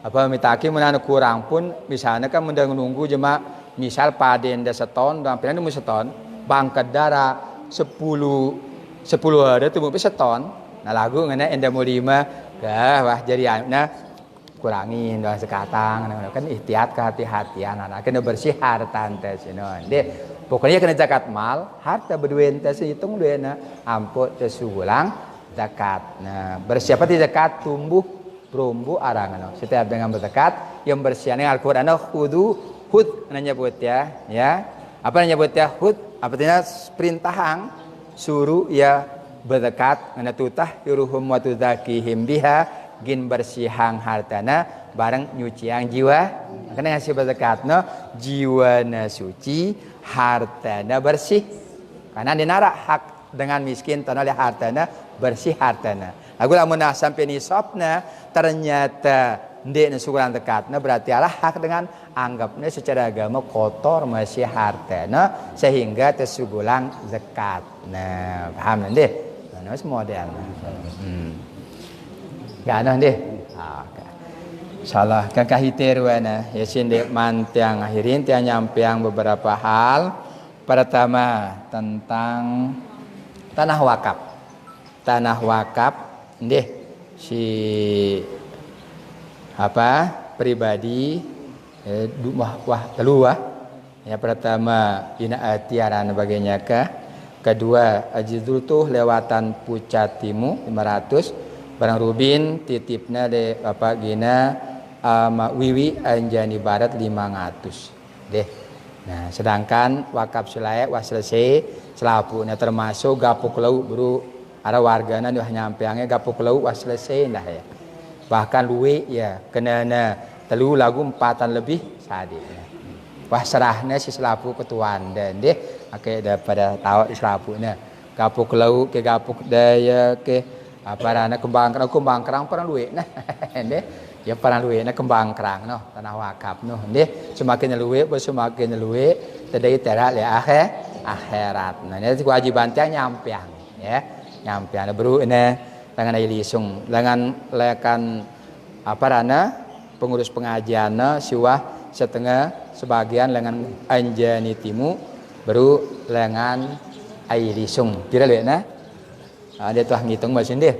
apa mitaki menana kurang pun misalnya kan menunggu jemaah misal paden da seton dan pinan mu seton bangkat darah 10 10 ada tuh mungkin seton. Nah lagu ngana enda mau 5 wah jadi nah kurangin doang sekatang kan ikhtiat kehati-hatian anak kena bersih harta teh sinon deh pokoknya kena zakat mal harta berduit teh hitung duitna ampun teh sugulang zakat. Nah bersiapa di zakat tumbuh perumbu arangan setiap dengan berzakat yang bersihan Al-Qur'an khudu hud nyebut ya apa nyebut ya hud artinya perintahang suruh ya berzakat ngana tutah yuruhum wa tuzakihim biha gin bersihang hartana bareng nyuciang jiwa kena ngasih berzakatna jiwana suci hartana bersih karena dinara hak dengan miskin tanah hartana bersih hartana lagu lamun sampai nisabna ternyata ndek sukuran zakatna berarti alah hak dengan anggapnya secara agama kotor masih hartana sehingga tersugulang zakat. Nah paham nanti nah model gana deh. Insyaallah kakak hiterwana ya sindek mantiang akhirin tiang nyampeang beberapa hal. Pertama tentang tanah wakaf. Tanah wakaf deh si pribadi ya pertama ina atiaran bagainya kedua ajidul tuh lewatan pucatimu 500 barang rubin titipna de gina wiwi anjani barat 500 deh. Nah sedangkan wakaf selayak wah selesai selapuna termasuk gapuk lau buru ada wargana dah nyampeangnya gapuk lau wah selesai dah ya bahkan luwe ya kenana telu lagu 4 lebih sadih wah serahnya si selapu ketuan dan deh oke daripada tahu selapuna gapuk lau ke gapuk daya ke parana kembang kerang perang duit nah deh ya perang duit nah kembang kerang noh tanah wakaf noh deh semakin luwe semakin luwe tadai terak le akhirat nah ini kewajiban tiang nyampeang ya nyampeang baru ini dengan ilisung dengan lekan parana pengurus pengajian siwah setengah sebagian dengan anjani timu baru lengan ilisung kira le nah dia telah ngitung bahasa dia.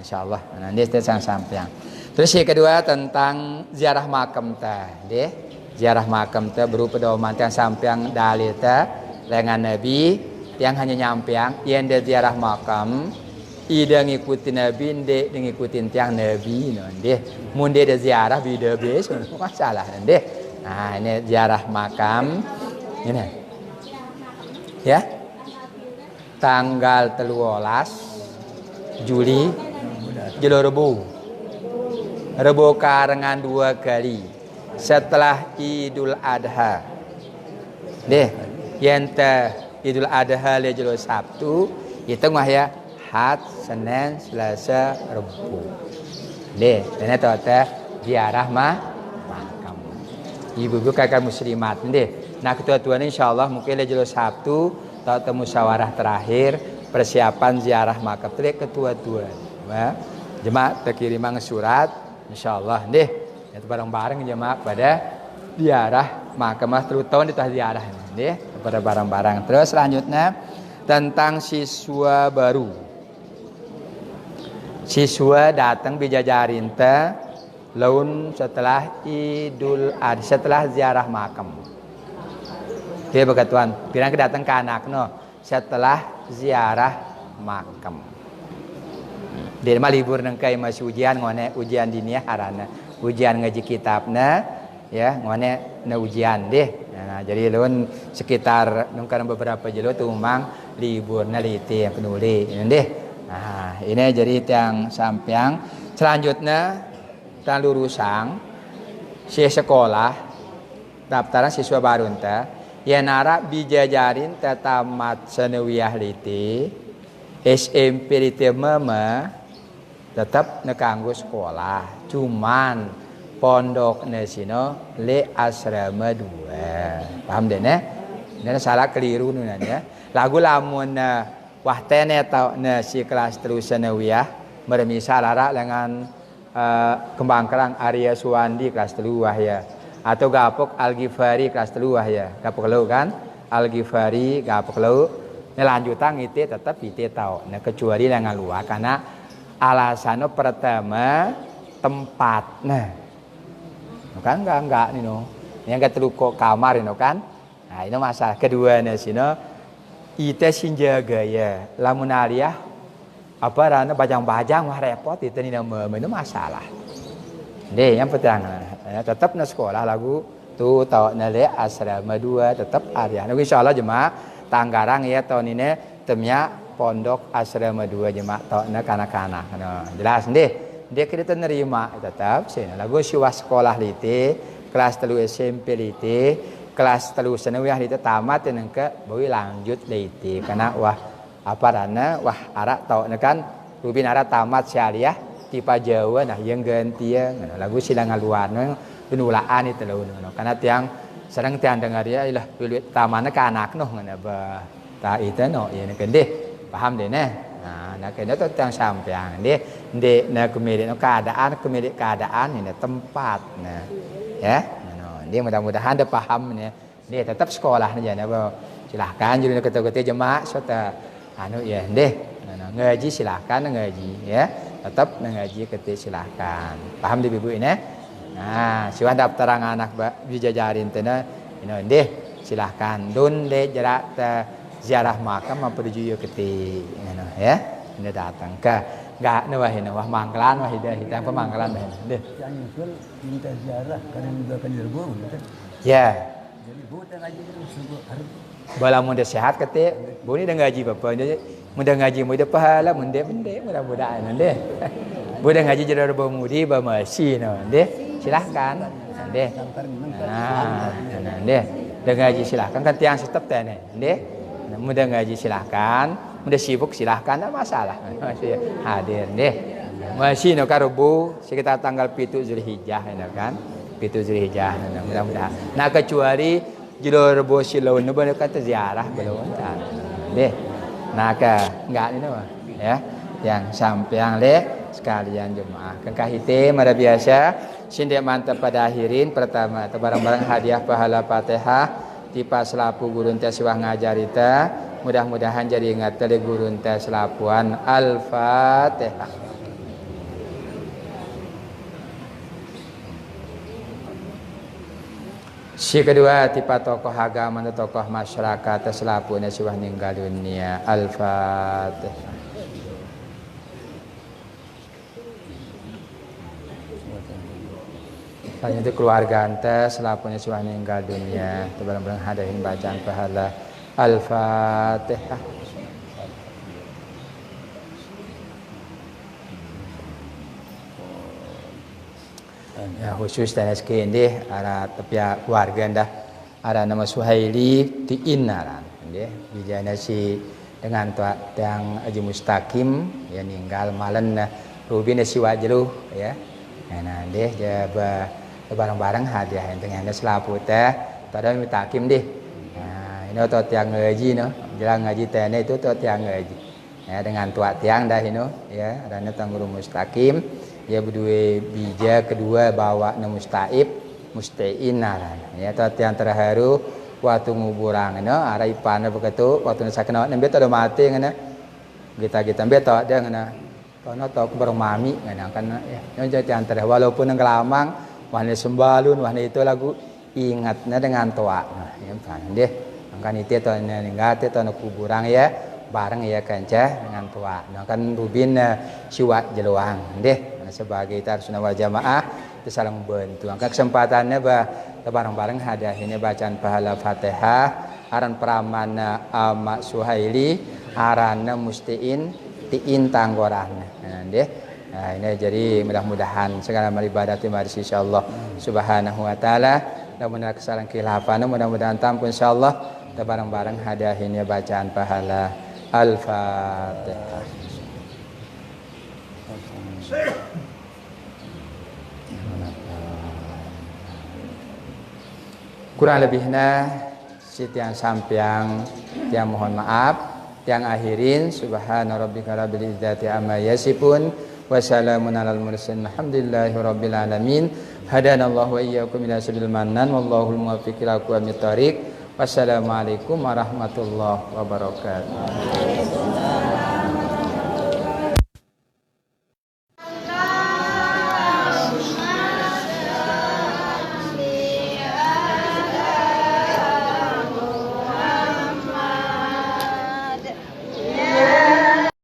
Insyaallah. Nah, dia sedang sampaian. Terus yang kedua tentang ziarah makam teh. Ziarah makam teh berupa pedoman yang sampaian dalil teh dengan Nabi yang hanya nyampeang yang dia ziarah makam ida ngikutin Nabi ndek ngikutin tiang Nabi nonde. Mun dia ziarah beda bes masalah nonde. Nah, ini ziarah makam ini. Ya. Tanggal 13 Juli jelo Rebo karangan 2 kali setelah Idul Adha deh yenta Idul Adha le jelo Sabtu itu mah ya Had Senin Selasa Rebo deh dan itu teh ziarah makam ibu-ibu kakak muslimat deh nah ketua-tuan insyaallah mungkin le jelo Sabtu atau musyawarah terakhir persiapan ziarah makam teh ketua-tua. Jemaah terkiriman surat insyaallah deh. Itu bareng-bareng jemaah pada ziarah makam terus tahun itu ziarah deh pada bareng-bareng. Terus selanjutnya tentang siswa baru. Siswa datang bijajarin teh laun setelah Idul Adha setelah ziarah makam. Oke begituan. Pirang datang ke anak setelah ziarah makam. Dia mah libur nengkai masih ujian ngone ujian diniyah harana ujian ngaji kitabna ya ngone na ujian deh. Nah, jadi lawan sekitar nungkan beberapa jelo tuh mang libur naliti yang penulis deh. Nah, ini jadi yang sampeang selanjutnya tan lurusang si sekolah daftaran siswa baru teh ya nara bijajarin tamat sanawiyah liti SMP liti mama tetap nekanggo sekolah cuman pondok nesino le asrama 2 paham deh ne salah keliru nunanya lagu lamun wah tene tau si kelas terus sanawiyah bermisal lara dengan kembang kerang Arya Suwandi kelas 3 ya atau gapok Al-Ghifari kelas 3 ya gapok lau kan Al-Ghifari gapok lau lanjutan itu tetap itu tahu. Nah kecuali yang luar karena alasannya pertama tempat. Nah, kan enggak nih no. Yang keteluk kamar ini kan. Nah ini masalah kedua nih sih no. Itu sinjaga ya. Lamun aliyah apa rana bajang-bajang mah repot itu nih nama itu masalah. Deh yang pertama tetap na sekolah lagu tuh tahu nale asrama 2 tetap ada. Nah insyaallah jemaah Tanggarang ya tahun ini temnya pondok asrama 2 jemaah tahun kanak-kanak. Nah, jelas dia kita nerima tetap sih. Lagu siwa sekolah lite kelas 3 SMP lite kelas 3 sanawiyah lite tamat yang ke bawi lanjut lite karena wah apa rana wah arak tahun kan rubin arak tamat syariah tipe Jawa nah yang ganti ya lagu silang luar penulaan itu loh karena tiang sedang tiang dengar ya ilah pilih tamannya ke anak noh ngana ba ta itu no ya nak deh paham deh nah nak kena tu tiang sampeang deh nak kemudian keadaan ini tempat nah ya dia mudah-mudahan dia paham dia tetap sekolah aja nah silahkan jadi kata-kata jemaah serta anu ya deh ngaji silahkan ngaji ya tetap ngaji ketik silahkan paham di ibu ini. Nah, siwan daftar anak bijajarin tena, deh silahkan don deh jarak ziarah makam apa tujuh keti, ya, ini datang ke, enggak nih wah mangkalan wah hitam pemangkalan deh. Yang usul minta ziarah karena juga kan dirbu, ya. Jadi bukan aja subuh harus. Bala muda sehat keti, bu ni dah ngaji bapa dia, muda ngaji muda pahala mudah-mudahan deh. Muda ngaji jadi bermudi bermasi deh. Silahkan deh deh ngaji silahkan kan tiang stop teh deh mudah ngaji silahkan mudah sibuk silahkan tak masalah masih hadir deh masih no karubu sekitar tanggal 7 Zulhijjah kan 7 Zulhijjah mudah-mudahan nah kecuali jilur rebo silau nu bener kata ziarah belum deh nah enggak ini ya yang sampeang leh sekalian jemaah kekahite mara biasa sindia mantap pada akhirin pertama atau barang-barang hadiah pahala Fatihah tipa selapu gurun teh siwah ngajarita mudah-mudahan jadi ingat tadi gurun teh selapuan Al-Fatihah. Si kedua tipe tokoh agama atau tokoh masyarakat selapunya siwah ninggal dunia Al-Fatihah. Hanya itu keluarga ante selapunya siwah ninggal dunia tebarang-barang hadirin bacaan pahala Al-Fatihah. Ya khusus dan SK ini ada tepiak keluarga anda ada nama Suhaili Tiin aran dia bijana si dengan tua yang Haji Mustaqim ya ninggal malam Rubin si wajlu ya nah dia jaba barang-barang hadiah yang tengahnya selapu teh tada Mustaqim deh nah ini tua tiang ngaji no jelang ngaji teh itu tua tiang ngaji ya dengan tua tiang dah ini ya ada tanggung Mustaqim ya berdua bija kedua bawa na mustaib mustain aran ya tat yang terharu waktu nguburang no ara ipana begitu waktu sakena nembe ada mati ngana kita nembe tok dia ngana kono tok bareng mami ngana kan ya yang yang terharu walaupun nang kelamang wahne sembalun wahne itu lagu ingatnya dengan tua nah ya kan deh angkan itu to ninggal to na kuburang ya bareng ya kanca dengan tua nah kan Rubin siwa jeluang deh sebagai tarsuna wal jamaah itu saling membantu. Angka kesempatannya bareng-bareng hadiahnya bacaan pahala Fatihah, aran pramana Ama Suhaili, aranna Mustiin Tiin Tanggorana. Nah, ini jadi mudah-mudahan segala ibadat maris insyaallah subhanahu wa taala. Mudah-mudahan kesalahan khilafan mudah-mudahan tampun insyaallah. Kita bareng-bareng hadiahnya bacaan pahala Al-Fatihah. Kurang lebihnya sitiang sampiang yang mohon maaf yang akhirin subhana rabbika rabbil izzati amma yasifun wa salamun alal mursalin alhamdulillahi rabbil alamin hadanallahu wa iyyakum ila sabilil mannan wallahul muwaffiq ila aqwamit thoriq Wassalamualaikum warahmatullahi wabarakatuh.